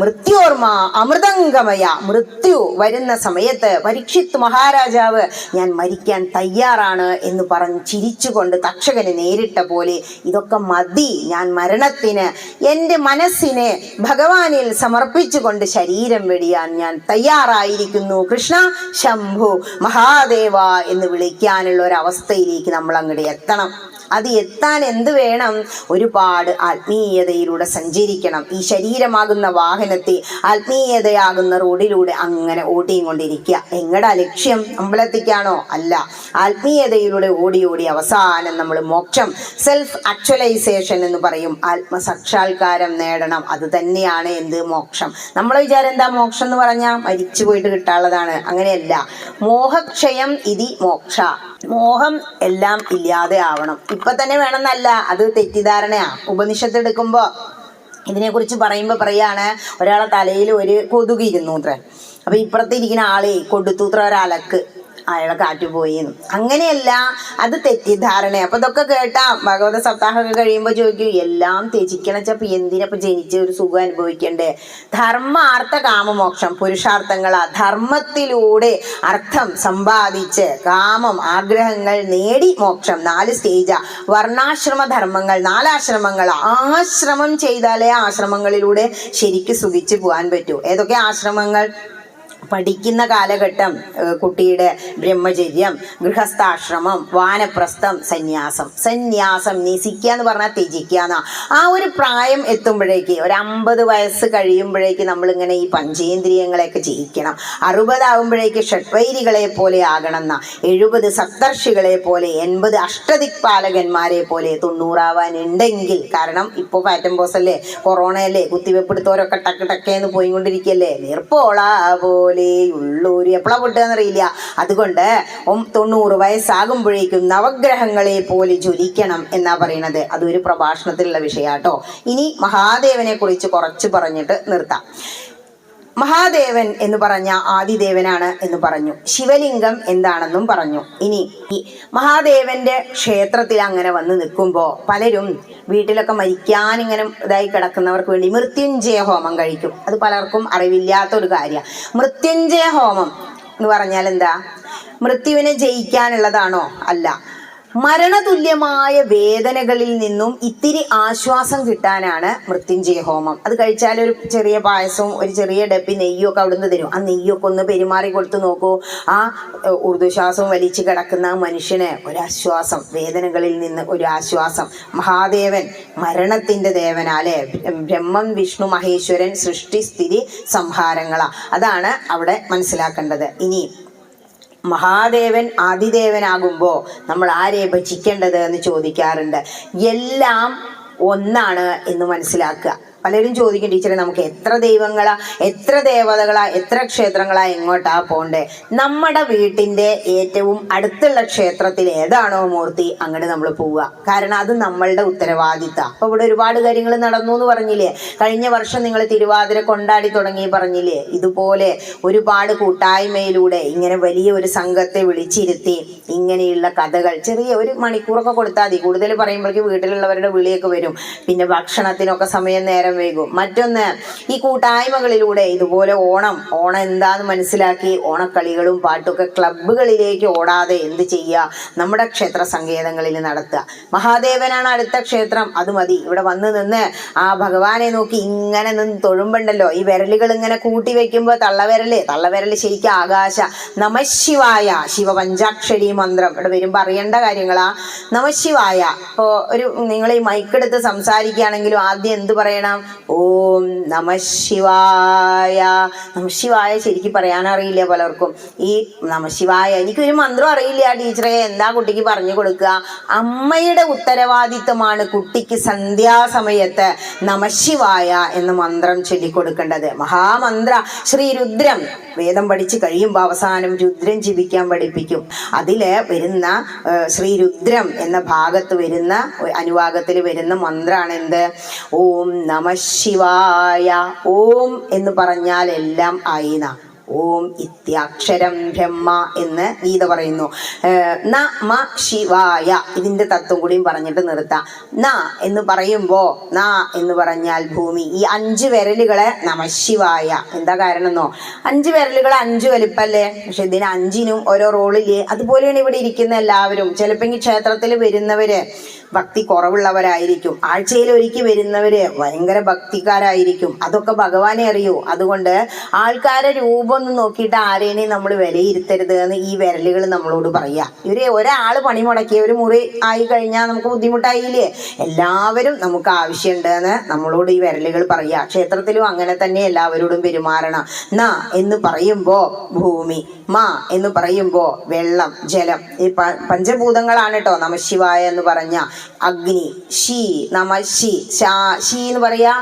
മൃത്യോർമ അമൃതംഗമയ, മൃത്യു വരുന്ന സമയത്ത് പരീക്ഷിത്ത് മഹാരാജാവ് ഞാൻ മരിക്കാൻ തയ്യാറാണ് എന്ന് പറഞ്ഞ് ചിരിച്ചുകൊണ്ട് തക്ഷകന് നേരിട്ട പോലെ, ഇതൊക്കെ മതി, ഞാൻ മരണത്തിന് എൻ്റെ മനസ്സിനെ ഭഗവാനിൽ സമർപ്പിച്ചുകൊണ്ട് ശരീരം വെടിയാൻ ഞാൻ തയ്യാറായിരിക്കുന്നു. കൃഷ്ണ ശംഭു മഹാദേവ എന്ന് വിളിക്കാനുള്ള ഒരവസ്ഥയിലേക്ക് നമ്മൾ അങ്ങോട്ട് എത്തണം. അത് എത്താൻ എന്ത് വേണം? ഒരുപാട് ആത്മീയതയിലൂടെ സഞ്ചരിക്കണം. ഈ ശരീരമാകുന്ന വാഹനത്തെ ആത്മീയതയാകുന്ന റോഡിലൂടെ അങ്ങനെ ഓടിയും കൊണ്ടിരിക്കുക. എങ്ങടാ ലക്ഷ്യം? അമ്പലത്തിക്കാണോ? അല്ല. ആത്മീയതയിലൂടെ ഓടി ഓടി അവസാനം നമ്മൾ മോക്ഷം, സെൽഫ് ആക്ച്വലൈസേഷൻ എന്ന് പറയും, ആത്മസാക്ഷാത്കാരം നേടണം. അത് തന്നെയാണ് എന്ത്? മോക്ഷം. നമ്മളെ വിചാരം എന്താ മോക്ഷം എന്ന് പറഞ്ഞാൽ മരിച്ചു പോയിട്ട് കിട്ടാനുള്ളതാണ്. അങ്ങനെയല്ല. മോഹക്ഷയം ഇതി മോക്ഷ. മോഹം എല്ലാം ഇല്ലാതെ ആവണം. ഇപ്പൊ തന്നെ വേണമെന്നല്ല, അത് തെറ്റിദ്ധാരണയാ. ഉപനിഷത്ത് എടുക്കുമ്പോ ഇതിനെക്കുറിച്ച് പറയുമ്പോൾ പറയാണ്, ഒരാളെ തലയിൽ ഒരു കൊതുക് ഇരുന്നു അത്ര. അപ്പൊ ഇപ്പുറത്ത് ഇരിക്കുന്ന ആളെ കൊടുത്തൂത്ര ഒരലക്ക്, അയാളെ കാറ്റുപോയിന്ന്. അങ്ങനെയല്ല, അത് തെറ്റിദ്ധാരണ. അപ്പൊ ഇതൊക്കെ കേട്ടാ ഭഗവത സപ്താഹമൊക്കെ കഴിയുമ്പോൾ ചോദിക്കും, എല്ലാം ത്യജിക്കണച്ചപ്പോ എന്തിനപ്പൊ ജനിച്ച ഒരു സുഖം അനുഭവിക്കണ്ടേ? ധർമാർത്ഥ കാമമോക്ഷം പുരുഷാർത്ഥങ്ങളാ. ധർമ്മത്തിലൂടെ അർത്ഥം സമ്പാദിച്ച് കാമം ആഗ്രഹങ്ങൾ നേടി മോക്ഷം. 4 സ്റ്റേജാ. വർണ്ണാശ്രമ ധർമ്മങ്ങൾ 4 ആശ്രമങ്ങളാ. ആശ്രമം ചെയ്താലേ ആശ്രമങ്ങളിലൂടെ ശരിക്ക് സുഖിച്ച് പോകാൻ പറ്റൂ. ഏതൊക്കെ ആശ്രമങ്ങൾ? പഠിക്കുന്ന കാലഘട്ടം കുട്ടിയുടെ ബ്രഹ്മചര്യം, ഗൃഹസ്ഥാശ്രമം, വാനപ്രസ്ഥം, സന്യാസം. സന്യാസം നിസിക്കുക എന്ന് പറഞ്ഞാൽ ത്യജിക്കാന്നാ. ആ ഒരു പ്രായം എത്തുമ്പോഴേക്ക്, ഒരു 50 വയസ്സ് കഴിയുമ്പോഴേക്ക് നമ്മളിങ്ങനെ ഈ പഞ്ചേന്ദ്രിയങ്ങളെയൊക്കെ ജയിക്കണം. 60 ആകുമ്പോഴേക്ക് ഷഡ്വൈരികളെ പോലെ ആകണം എന്നാ. 70 സപ്തർഷികളെ പോലെ, 80 അഷ്ടദിക്പാലകന്മാരെ പോലെ, 90 ആവാനുണ്ടെങ്കിൽ. കാരണം ഇപ്പോൾ പാറ്റം പോസല്ലേ, കൊറോണയല്ലേ, കുത്തിവെപ്പെടുത്തവരൊക്കെ ടക്ക് ടക്കേന്ന് പോയിക്കൊണ്ടിരിക്കല്ലേ. നീർപ്പോളാ പോലെ ഉള്ളൂര് എപ്പോഴാ പൊട്ടുകയെന്നറിയില്ല. അതുകൊണ്ട് 90 വയസ്സാകുമ്പോഴേക്കും നവഗ്രഹങ്ങളെ പോലെ ജ്വലിക്കണം എന്നാ പറയണത്. അതൊരു പ്രഭാഷണത്തിലുള്ള വിഷയാട്ടോ. ഇനി മഹാദേവനെ കുറിച്ച് കുറച്ച് പറഞ്ഞിട്ട് നിർത്താം. മഹാദേവൻ എന്ന് പറഞ്ഞ ആദിദേവനാണ് എന്ന് പറഞ്ഞു. ശിവലിംഗം എന്താണെന്നും പറഞ്ഞു. ഇനി ഈ മഹാദേവന്റെ ക്ഷേത്രത്തിൽ അങ്ങനെ വന്ന് നിൽക്കുമ്പോൾ പലരും വീട്ടിലൊക്കെ മരിക്കാൻ ഇങ്ങനെ ഇതായി കിടക്കുന്നവർക്ക് വേണ്ടി മൃത്യുഞ്ജയ ഹോമം കഴിക്കും. അത് പലർക്കും അറിവില്ലാത്തൊരു കാര്യമാണ്. മൃത്യുഞ്ജയ ഹോമം എന്ന് പറഞ്ഞാൽ എന്താ? മൃത്യുവിനെ ജയിക്കാനുള്ളതാണോ? അല്ല. മരണതുല്യമായ വേദനകളിൽ നിന്നും ഇത്തിരി ആശ്വാസം കിട്ടാനാണ് മൃത്യുഞ്ജയ ഹോമം. അത് കഴിച്ചാൽ ഒരു ചെറിയ പായസവും ഒരു ചെറിയ ഡപ്പി നെയ്യും ഒക്കെ അവിടുന്ന് തരും. ആ നെയ്യൊക്കെ ഒന്ന് പെരുമാറി കൊടുത്ത് നോക്കൂ. ആ ഊർധ്വശ്വാസവും വലിച്ചു കിടക്കുന്ന മനുഷ്യന് ഒരാശ്വാസം, വേദനകളിൽ നിന്ന് ഒരു ആശ്വാസം. മഹാദേവൻ മരണത്തിന്റെ ദേവനാലെ, ബ്രഹ്മം വിഷ്ണു മഹേശ്വരൻ സൃഷ്ടി സ്ഥിതി സംഹാരങ്ങളാ. അതാണ് അവിടെ മനസ്സിലാക്കേണ്ടത്. ഇനി മഹാദേവൻ ആദിദേവനാകുമ്പോൾ നമ്മൾ ആരെ ഭജിക്കേണ്ടത് എന്ന് ചോദിക്കാറുണ്ട്. എല്ലാം ഒന്നാണ് എന്ന് മനസ്സിലാക്കുക. പലരും ചോദിക്കും, ടീച്ചറെ നമുക്ക് എത്ര ദൈവങ്ങളാ, എത്ര ദേവതകളാ, എത്ര ക്ഷേത്രങ്ങളാ, എങ്ങോട്ടാ പോണ്ടേ? നമ്മുടെ വീട്ടിന്റെ ഏറ്റവും അടുത്തുള്ള ക്ഷേത്രത്തിൽ ഏതാണോ മൂർത്തി, അങ്ങോട്ട് നമ്മൾ പോവുക. കാരണം അത് നമ്മളുടെ ഉത്തരവാദിത്ത. അപ്പൊ ഇവിടെ ഒരുപാട് കാര്യങ്ങൾ നടന്നു എന്ന് പറഞ്ഞില്ലേ? കഴിഞ്ഞ വർഷം നിങ്ങൾ തിരുവാതിര കൊണ്ടാടി തുടങ്ങി പറഞ്ഞില്ലേ? ഇതുപോലെ ഒരുപാട് കൂട്ടായ്മയിലൂടെ ഇങ്ങനെ വലിയ ഒരു സംഘത്തെ വിളിച്ചിരുത്തി ഇങ്ങനെയുള്ള കഥകൾ ചെറിയ ഒരു മണിക്കൂറൊക്കെ കൊടുത്താൽ മതി. കൂടുതൽ പറയുമ്പോഴേക്ക് വീട്ടിലുള്ളവരുടെ വിളിയൊക്കെ വരും. പിന്നെ ഭക്ഷണത്തിനൊക്കെ സമയം നേരം വൈകും. മറ്റൊന്ന്, ഈ കൂട്ടായ്മകളിലൂടെ ഇതുപോലെ ഓണം എന്താന്ന് മനസ്സിലാക്കി ഓണക്കളികളും പാട്ടൊക്കെ ക്ലബ്ബുകളിലേക്ക് ഓടാതെ എന്ത് ചെയ്യുക? നമ്മുടെ ക്ഷേത്ര സങ്കേതങ്ങളിൽ നടത്തുക. മഹാദേവനാണ് അടുത്ത ക്ഷേത്രം, അത് മതി. ഇവിടെ വന്ന് നിന്ന് ആ ഭഗവാനെ നോക്കി ഇങ്ങനെ നിന്ന് തൊഴുമ്പുണ്ടല്ലോ, ഈ വിരലുകൾ ഇങ്ങനെ കൂട്ടി വെക്കുമ്പോൾ തള്ളവിരല് ശരിക്കും ആകാശ. നമശിവായ, ശിവപഞ്ചാക്ഷരി മന്ത്രം ഇവിടെ വരുമ്പോൾ അറിയേണ്ട കാര്യങ്ങളാ. നമശിവായ. ഇപ്പോൾ നിങ്ങൾ ഈ മൈക്കെടുത്ത് സംസാരിക്കുകയാണെങ്കിലും ആദ്യം എന്ത് പറയണം? ഓം നമശിവായ. നമശിവായ ശരിക്കും പറയാനറിയില്ല പലർക്കും. ഈ നമശിവായ എനിക്കൊരു മന്ത്രം അറിയില്ല ടീച്ചറെ, എന്താ കുട്ടിക്ക് പറഞ്ഞു കൊടുക്കുക? അമ്മയുടെ ഉത്തരവാദിത്വമാണ് കുട്ടിക്ക് സന്ധ്യാസമയത്ത് നമശിവായ എന്ന മന്ത്രം ചൊല്ലിക്കൊടുക്കേണ്ടത്. മഹാമന്ത്ര ശ്രീരുദ്രം. വേദം പഠിച്ച് കഴിയുമ്പോൾ അവസാനം രുദ്രം ജപിക്കാൻ പഠിപ്പിക്കും. അതില് വരുന്ന ശ്രീരുദ്രം എന്ന ഭാഗത്ത് വരുന്ന അനുവാകത്തിൽ വരുന്ന മന്ത്രമാണ് എന്ത്? ഓം നമശിവായ. ഓം എന്ന് പറഞ്ഞാൽ എല്ലാം ആയിന. ഓം ഇത്യാക്ഷരം ബ്രഹ്മ എന്ന് ഗീത പറയുന്നു. നമ ശിവായ. ഇതിന്റെ തത്വം കൂടിയും പറഞ്ഞിട്ട് നിർത്താം. ന എന്ന് പറയുമ്പോ ന എന്ന് പറഞ്ഞാൽ ഭൂമി. ഈ 5 വിരലുകളെ നമശിവായ. എന്താ കാരണം എന്നോ? 5 വിരലുകൾ 5 വലിപ്പല്ലേ? പക്ഷെ ഇതിന് 5നും ഓരോ റോളില്ലേ? അതുപോലെയാണ് ഇവിടെ ഇരിക്കുന്ന എല്ലാവരും. ചിലപ്പോൾ ഈ ക്ഷേത്രത്തിൽ വരുന്നവര് ഭക്തി കുറവുള്ളവരായിരിക്കും. ആഴ്ചയിൽ ഒരിക്കൽ വരുന്നവര് ഭയങ്കര ഭക്തിക്കാരായിരിക്കും. അതൊക്കെ ഭഗവാനെ അറിയൂ. അതുകൊണ്ട് ആൾക്കാരെ രൂപം മുഖമൊന്നും നോക്കിയിട്ട് ആരേനെയും നമ്മൾ വിലയിരുത്തരുത് എന്ന് ഈ വിരലുകൾ നമ്മളോട് പറയാ. ഒരാൾ പണി മുടക്കിയ ഒരു മുറി ആയി കഴിഞ്ഞാൽ നമുക്ക് ബുദ്ധിമുട്ടായില്ലേ? എല്ലാവരും നമുക്ക് ആവശ്യമുണ്ട് എന്ന് നമ്മളോട് ഈ വിരലുകൾ പറയാ. ക്ഷേത്രത്തിലും അങ്ങനെ തന്നെ എല്ലാവരോടും പെരുമാറണം. ന എന്ന് പറയുമ്പോ ഭൂമി, മ എന്ന് പറയുമ്പോ വെള്ളം, ജലം, ഈ പഞ്ചഭൂതങ്ങളാണ് കേട്ടോ നമഃശിവായ എന്ന് പറഞ്ഞ. അഗ്നി, ശി, നമഃശി, ശി എന്ന് പറയാ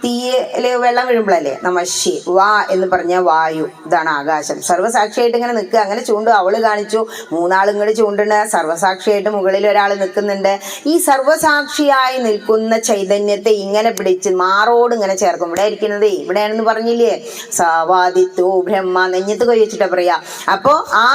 തീയില് വെള്ളം വീഴുമ്പോഴല്ലേ നമഃശി. വാ എന്ന് പറഞ്ഞ വായു, ഇതാണ് ആകാശം. സർവ്വസാക്ഷിയായിട്ട് ഇങ്ങനെ നിൽക്കുക. അങ്ങനെ ചൂണ്ടു അവള് കാണിച്ചു, മൂന്നാളിങ്ങോട്ട് ചൂണ്ടുണ്ട്, സർവ്വസാക്ഷിയായിട്ട് മുകളിൽ ഒരാൾ നിൽക്കുന്നുണ്ട്. ഈ സർവ്വസാക്ഷിയായി നിൽക്കുന്ന ചൈതന്യത്തെ ഇങ്ങനെ പിടിച്ച് മാറോട് ഇങ്ങനെ ചേർക്കും. ഇവിടെ ഇരിക്കുന്നത് ഇവിടെയാണെന്ന് പറഞ്ഞില്ലേ, സവാദിത്തു ബ്രഹ്മ, നെഞ്ഞത്ത് കൈ വെച്ചിട്ടാ പറയാ. അപ്പോ ആ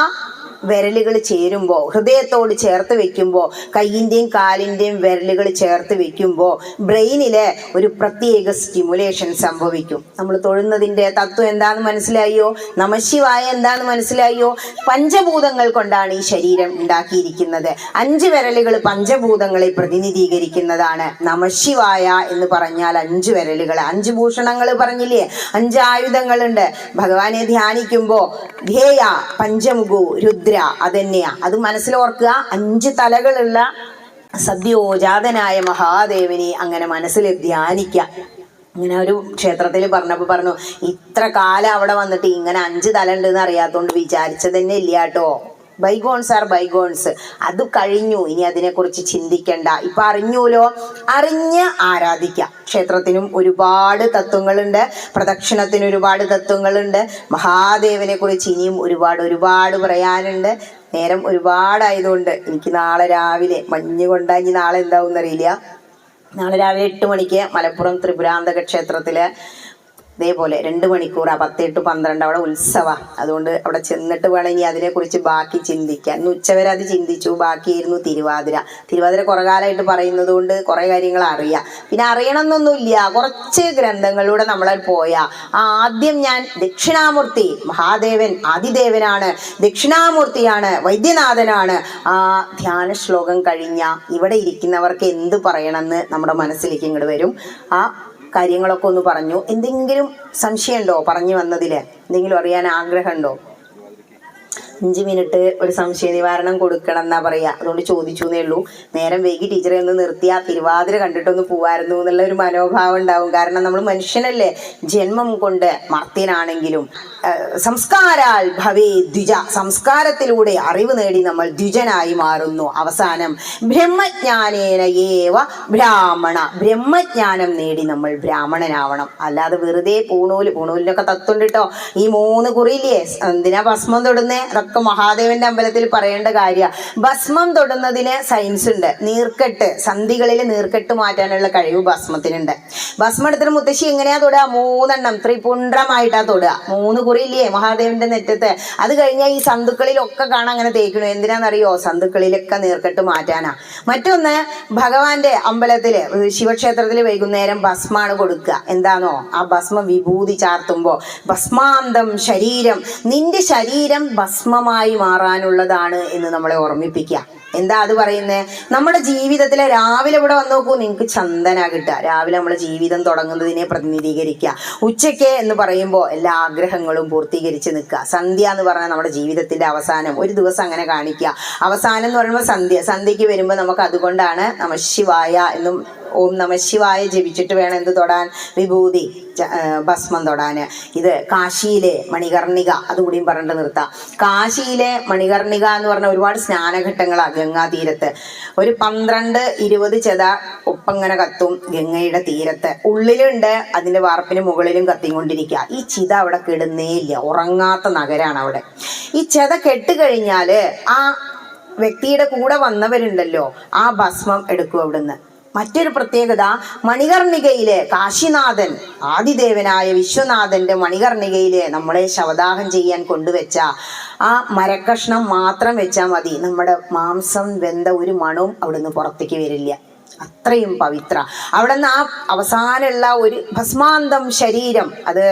വിരലുകൾ ചേരുമ്പോൾ, ഹൃദയത്തോട് ചേർത്ത് വെക്കുമ്പോൾ, കയ്യിൻ്റെയും കാലിൻ്റെയും വിരലുകൾ ചേർത്ത് വെക്കുമ്പോൾ ബ്രെയിനില് ഒരു പ്രത്യേക സ്റ്റിമുലേഷൻ സംഭവിക്കും. നമ്മൾ തൊഴുന്നതിൻ്റെ തത്വം എന്താണെന്ന് മനസ്സിലായോ? നമഃശിവായ എന്താണെന്ന് മനസ്സിലായോ? പഞ്ചഭൂതങ്ങൾ കൊണ്ടാണ് ഈ ശരീരം ഉണ്ടാക്കിയിരിക്കുന്നത്. 5 വിരലുകൾ പഞ്ചഭൂതങ്ങളെ പ്രതിനിധീകരിക്കുന്നതാണ്. നമഃശിവായ എന്ന് പറഞ്ഞാൽ 5 വിരലുകൾ, 5 ഭൂഷണങ്ങൾ പറഞ്ഞില്ലേ, 5 ആയുധങ്ങളുണ്ട്. ഭഗവാനെ ധ്യാനിക്കുമ്പോൾ ധ്യേയ പഞ്ചമുഖു രുദ്ര, അതന്നെയാ. അത് മനസ്സിലോർക്കുക. 5 തലകളുള്ള സദ്യോജാതനായ മഹാദേവനെ അങ്ങനെ മനസ്സിൽ ധ്യാനിക്കാം. ഇങ്ങനെ ഒരു ക്ഷേത്രത്തിൽ പറഞ്ഞപ്പോൾ പറഞ്ഞു, ഇത്ര കാലം അവിടെ വന്നിട്ട് ഇങ്ങനെ 5 തല ഉണ്ടെന്ന് അറിയാത്തോണ്ട് വിചാരിച്ചത് തന്നെ ഇല്ല കേട്ടോ. ബൈഗോൺസ് ആർ ബൈഗോൺസ്. അത് കഴിഞ്ഞു, ഇനി അതിനെക്കുറിച്ച് ചിന്തിക്കണ്ട. ഇപ്പൊ അറിഞ്ഞൂലോ, അറിഞ്ഞ് ആരാധിക്കാം. ക്ഷേത്രത്തിനും ഒരുപാട് തത്വങ്ങളുണ്ട്, പ്രദക്ഷിണത്തിന് ഒരുപാട് തത്വങ്ങളുണ്ട്. മഹാദേവനെ കുറിച്ച് ഇനിയും ഒരുപാട് പറയാനുണ്ട്. നേരം ഒരുപാടായതുകൊണ്ട് എനിക്ക് നാളെ രാവിലെ മഞ്ഞ് കൊണ്ടാഞ്ഞ് നാളെ എന്താവും എന്നറിയില്ല. നാളെ രാവിലെ 8 മണിക്ക് മലപ്പുറം ത്രിപുരാന്തക ക്ഷേത്രത്തില് ഇതേപോലെ 2 മണിക്കൂർ 10 to 12 അവിടെ ഉത്സവം. അതുകൊണ്ട് അവിടെ ചെന്നിട്ട് വേണം ഇനി അതിനെക്കുറിച്ച് ബാക്കി ചിന്തിക്കാൻ. ഇന്ന് ഉച്ചവരെ അത് ചിന്തിച്ചു. ബാക്കിയായിരുന്നു തിരുവാതിര കുറെ കാലമായിട്ട് പറയുന്നത് കൊണ്ട് കുറെ കാര്യങ്ങൾ അറിയാം. പിന്നെ അറിയണമെന്നൊന്നുമില്ല, കുറച്ച് ഗ്രന്ഥങ്ങളിലൂടെ നമ്മളാൽ പോയാ. ആദ്യം ഞാൻ ദക്ഷിണാമൂർത്തി, മഹാദേവൻ ആദിദേവനാണ്, ദക്ഷിണാമൂർത്തിയാണ്, വൈദ്യനാഥനാണ്. ആ ധ്യാന ശ്ലോകം കഴിഞ്ഞ ഇവിടെ ഇരിക്കുന്നവർക്ക് എന്ത് പറയണമെന്ന് നമ്മുടെ മനസ്സിലേക്ക് ഇങ്ങോട്ട് വരും. ആ കാര്യങ്ങളൊക്കെ ഒന്ന് പറഞ്ഞു. എന്തെങ്കിലും സംശയമുണ്ടോ പറഞ്ഞു വന്നതില്? എന്തെങ്കിലും അറിയാൻ ആഗ്രഹമുണ്ടോ? 5 മിനിറ്റ് ഒരു സംശയ നിവാരണം കൊടുക്കണം എന്നാ പറയാ. അതുകൊണ്ട് ചോദിച്ചു എന്നേ ഉള്ളൂ. നേരം വൈകി ടീച്ചറെ ഒന്ന് നിർത്തിയാ തിരുവാതിര കണ്ടിട്ടൊന്ന് പോവായിരുന്നു എന്നുള്ള ഒരു മനോഭാവം ഉണ്ടാവും. കാരണം നമ്മൾ മനുഷ്യനല്ലേ, ജന്മം കൊണ്ട് മർത്യനാണെങ്കിലും സംസ്കാരാൽ ഭവേ ദ്വിജ, സംസ്കാരത്തിലൂടെ അറിവ് നേടി നമ്മൾ ദ്വിജനായി മാറുന്നു. അവസാനം ബ്രഹ്മജ്ഞാനേന ഏവ ബ്രാഹ്മണ, ബ്രഹ്മജ്ഞാനം നേടി നമ്മൾ ബ്രാഹ്മണനാവണം. അല്ലാതെ വെറുതെ പൂണൂലിനൊക്കെ തത്വണ്ട് കേട്ടോ. ഈ 3 കുറിയില്ലേ, എന്തിനാ ഭസ്മം തൊടുന്നേ? അതൊക്കെ മഹാദേവന്റെ അമ്പലത്തിൽ പറയേണ്ട കാര്യമാണ്. ഭസ്മം തൊടുന്നതിന് സയൻസ് ഉണ്ട്. നീർക്കെട്ട്, സന്ധികളിൽ നീർക്കെട്ട് മാറ്റാനുള്ള കഴിവ് ഭസ്മത്തിനുണ്ട്. ഭസ്മം എടുത്തിട്ട് മുത്തശ്ശി എങ്ങനെയാ തൊടുക? 3 എണ്ണം ത്രിപുണ്ഡ്രമായിട്ടാ തൊടുക. 3 കുറിയില്ലേ മഹാദേവന്റെ നെറ്റത്ത്. അത് കഴിഞ്ഞാൽ ഈ സന്തുക്കളിലൊക്കെ കാണാൻ അങ്ങനെ തേക്കണു. എന്തിനാണെന്നറിയോ? സന്തുക്കളിലൊക്കെ നീർക്കെട്ട് മാറ്റാനാ. മറ്റൊന്ന്, ഭഗവാന്റെ അമ്പലത്തില് ശിവക്ഷേത്രത്തിൽ വൈകുന്നേരം ഭസ്മാണ് കൊടുക്കുക. എന്താണോ ആ ഭസ്മം വിഭൂതി ചാർത്തുമ്പോ ഭസ്മാന്തം ശരീരം, നിന്റെ ശരീരം ഭസ്മമായി മാറാനുള്ളതാണ് എന്ന് നമ്മളെ ഓർമ്മിപ്പിക്കുക. എന്താ അത് പറയുന്നേ? നമ്മുടെ ജീവിതത്തിലെ രാവിലെ ഇവിടെ വന്ന് നോക്കൂ, നിങ്ങൾക്ക് ചന്ദന കിട്ടുക. രാവിലെ നമ്മുടെ ജീവിതം തുടങ്ങുന്നതിനെ പ്രതിനിധീകരിക്കുക. ഉച്ചയ്ക്ക് എന്ന് പറയുമ്പോൾ എല്ലാ ആഗ്രഹങ്ങളും പൂർത്തീകരിച്ച് നിൽക്കുക. സന്ധ്യ എന്ന് പറഞ്ഞാൽ നമ്മുടെ ജീവിതത്തിന്റെ അവസാനം. ഒരു ദിവസം അങ്ങനെ കാണിക്കുക. അവസാനം എന്ന് പറയുമ്പോൾ സന്ധ്യയ്ക്ക് വരുമ്പോൾ നമുക്ക് അതുകൊണ്ടാണ് നമഃശിവായ എന്നും ഓം നമഃശിവായ ജപിച്ചിട്ട് വേണം എന്ത് തൊടാൻ? വിഭൂതി ഭസ്മം തൊടാന്. ഇത് കാശിയിലെ മണികർണിക, അതുകൂടിയും പറഞ്ഞിട്ട് നിർത്താം. കാശിയിലെ മണികർണിക എന്ന് പറഞ്ഞ ഒരുപാട് സ്നാനഘട്ടങ്ങളാണ് ഗംഗാതീരത്ത്. ഒരു 12-20 ചെത ഒപ്പങ്ങനെ കത്തും ഗംഗയുടെ തീരത്ത്. ഉള്ളിലുണ്ട്, അതിന്റെ വാർപ്പിന് മുകളിലും കത്തിക്കൊണ്ടിരിക്കുക. ഈ ചിത അവിടെ കെടുന്നേ ഇല്ല, ഉറങ്ങാത്ത നഗരാണ് അവിടെ. ഈ ചെത കെട്ടുകഴിഞ്ഞാല് ആ വ്യക്തിയുടെ കൂടെ വന്നവരുണ്ടല്ലോ, ആ ഭസ്മം എടുക്കും അവിടുന്ന്. മറ്റൊരു പ്രത്യേകത, മണികർണികയിലെ കാശിനാഥൻ ആദിദേവനായ വിശ്വനാഥന്റെ മണികർണികയിലെ നമ്മളെ ശവദാഹം ചെയ്യാൻ കൊണ്ടുവച്ച ആ മരക്കഷ്ണം മാത്രം വെച്ചാൽ മതി. നമ്മുടെ മാംസം വെന്ത ഒരു മണവും അവിടുന്ന് പുറത്തേക്ക് വരില്ല. അത്രയും പവിത്ര. അവിടെ നിന്ന് ആ അവസാനമുള്ള ഒരു ഭസ്മാന്തം ശരീരം, അത്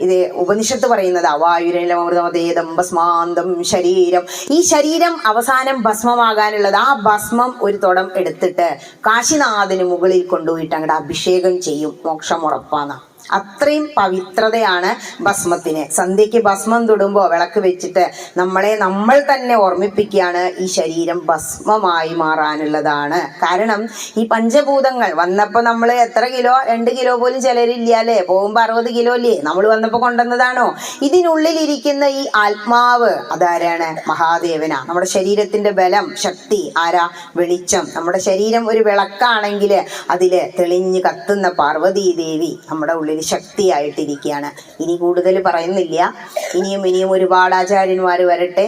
ഇത് ഉപനിഷത്ത് പറയുന്നത് അവായുരമൃതമതേദം ഭസ്മാന്തം ശരീരം. ഈ ശരീരം അവസാനം ഭസ്മമാകാനുള്ളത്. ആ ഭസ്മം ഒരു തുടം എടുത്തിട്ട് കാശിനാഥന് മുകളിൽ കൊണ്ടുപോയിട്ട് അങ്ങോട്ട് അഭിഷേകം ചെയ്യും. മോക്ഷം ഉറപ്പാണ്. അത്രയും പവിത്രതയാണ് ഭസ്മത്തിന്. സന്ധ്യയ്ക്ക് ഭസ്മം തൊടുമ്പോൾ വിളക്ക് വെച്ചിട്ട് നമ്മൾ തന്നെ ഓർമ്മിപ്പിക്കുകയാണ് ഈ ശരീരം ഭസ്മമായി മാറാനുള്ളതാണ്. കാരണം ഈ പഞ്ചഭൂതങ്ങൾ വന്നപ്പോൾ നമ്മൾ എത്ര കിലോ, 2 കിലോ പോലും ചിലരില്ല അല്ലേ, പോകുമ്പോൾ 60 കിലോ അല്ലേ, നമ്മൾ വന്നപ്പോൾ കൊണ്ടുവന്നതാണോ? ഇതിനുള്ളിലിരിക്കുന്ന ഈ ആത്മാവ് അതാരാണ്? മഹാദേവനാ. നമ്മുടെ ശരീരത്തിന്റെ ബലം, ശക്തി ആരാ? വെളിച്ചം. നമ്മുടെ ശരീരം ഒരു വിളക്കാണെങ്കിൽ അതില് തെളിഞ്ഞ് കത്തുന്ന പാർവതീ ദേവി നമ്മുടെ ഉള്ളിൽ ശക്തിയായിട്ടിരിക്കുകയാണ്. ഇനി കൂടുതൽ പറയുന്നില്ല. ഇനിയും ഒരുപാട് ആചാര്യന്മാർ വരട്ടെ.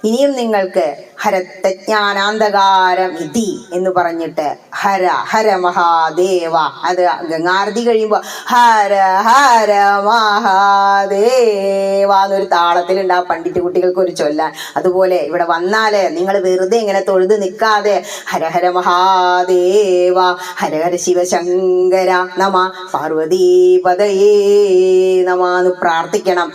ഇനിയും നിങ്ങൾക്ക് ഹരത്തജ്ഞാനാന്തകാരം ഇതി എന്ന് പറഞ്ഞിട്ട് ഹര ഹര മഹാദേവ, അത് ഗംഗാരതി കഴിയുമ്പോൾ ഹര ഹര മഹാദേവ എന്നൊരു താളത്തിലുണ്ട് ആ പണ്ഡിറ്റ് കുട്ടികൾക്ക് ഒരു ചൊല്ലാൻ. അതുപോലെ ഇവിടെ വന്നാല് നിങ്ങൾ വെറുതെ ഇങ്ങനെ തൊഴുത് നിൽക്കാതെ ഹര ഹര മഹാദേവ, ഹര ഹര ശിവശങ്കര നമ, പാർവതീപതയേ നമ എന്ന് പ്രാർത്ഥിക്കണം.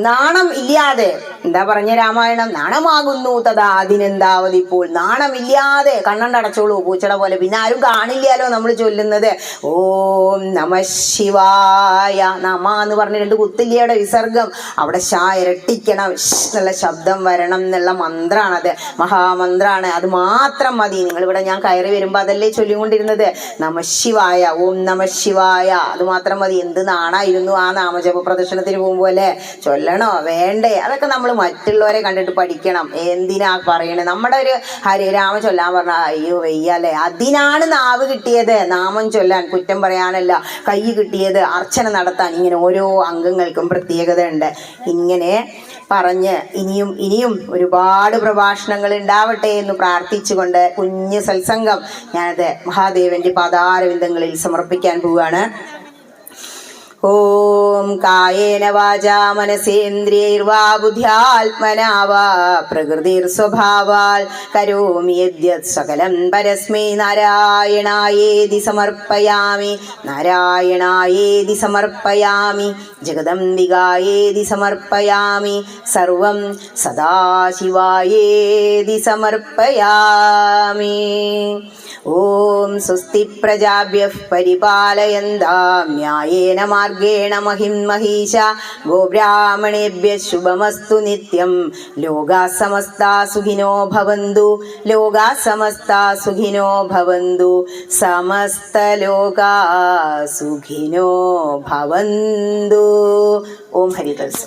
നാണം ഇല്ലാതെ, എന്താ പറഞ്ഞ രാമായണം, നാണമാകുന്നു തഥാ അതിനെന്താവതിപ്പോൾ. നാണമില്ലാതെ കണ്ണണ്ടടച്ചോളൂ പൂച്ചട പോലെ, പിന്നെ ആരും കാണില്ലാലോ നമ്മൾ ചൊല്ലുന്നത്. ഓം നമ ശിവായ. നമ എന്ന് പറഞ്ഞ 2 കുത്തില്ലയുടെ വിസർഗം, അവിടെ ശാ ഇരട്ടിക്കണം, എന്നുള്ള ശബ്ദം വരണം എന്നുള്ള മന്ത്രാണത്, മഹാമന്ത്രാണ്. അത് മാത്രം മതി. നിങ്ങളിവിടെ ഞാൻ കയറി വരുമ്പോൾ അതല്ലേ ചൊല്ലിക്കൊണ്ടിരുന്നത്, നമ ശിവായ, ഓം നമ ശിവായ. അത് മാത്രം മതി. എന്ത് നാണായിരുന്നു ആ നാമജപ പ്രദർശനത്തിന് പോകുമ്പോൾ അല്ലേ. ചൊല്ലണോ വേണ്ടേ? അതൊക്കെ നമ്മൾ മറ്റുള്ളവരെ കണ്ടിട്ട് പഠിക്കണം. എന്തിനാ പറയണേ? നമ്മുടെ ഒരു ഹരിരാമ ചൊല്ലാൻ പറഞ്ഞാൽ അയ്യോ വയ്യല്ലേ. അതിനാണ് നാവ് കിട്ടിയത്, നാമം ചൊല്ലാൻ, കുറ്റം പറയാനല്ല. കൈ കിട്ടിയത് അർച്ചന നടത്താൻ. ഇങ്ങനെ ഓരോ അംഗങ്ങൾക്കും പ്രത്യേകത ഉണ്ട്. ഇങ്ങനെ പറഞ്ഞ് ഇനിയും ഒരുപാട് പ്രഭാഷണങ്ങൾ ഉണ്ടാവട്ടെ എന്ന് പ്രാർത്ഥിച്ചുകൊണ്ട് കുഞ്ഞ് സത്സംഗം ഞാനത് മഹാദേവന്റെ പാതാരവിന്ദങ്ങളിൽ സമർപ്പിക്കാൻ പോവുകയാണ്. ഓം കായേന വാചാ മനസേന്ദ്രിയൈർവാ ബുദ്ധ്യാത്മനാ വാ പ്രകൃതിർസ്വഭാവാൽ കരോമി യദ്യത് സകലം പരസ്മൈ നാരായണായേതി സമർപ്പയാമി, നാരായണായേതി സമർപ്പയാമി, ജഗദംബികായേതി സമർപ്പയാമി, സർവം സദാശിവായേതി സമർപ്പയാമി. ഓം സ്വസ്തി പ്രജാഭ്യഃ പരിപാലയന്താം ന്യായേന മാർഗേണ മഹിം മഹീശ, ഗോബ്രാഹ്മണേഭ്യഃ ശുഭമസ്തു നിത്യം. ലോകാ സമസ്താ സുഖിനോ ഭവന്തു, ലോകാ സമസ്താ സുഖിനോ ഭവന്തു, സമസ്ത ലോകാ സുഖിനോ ഭവന്തു. ഓം ഹരിദാസ്.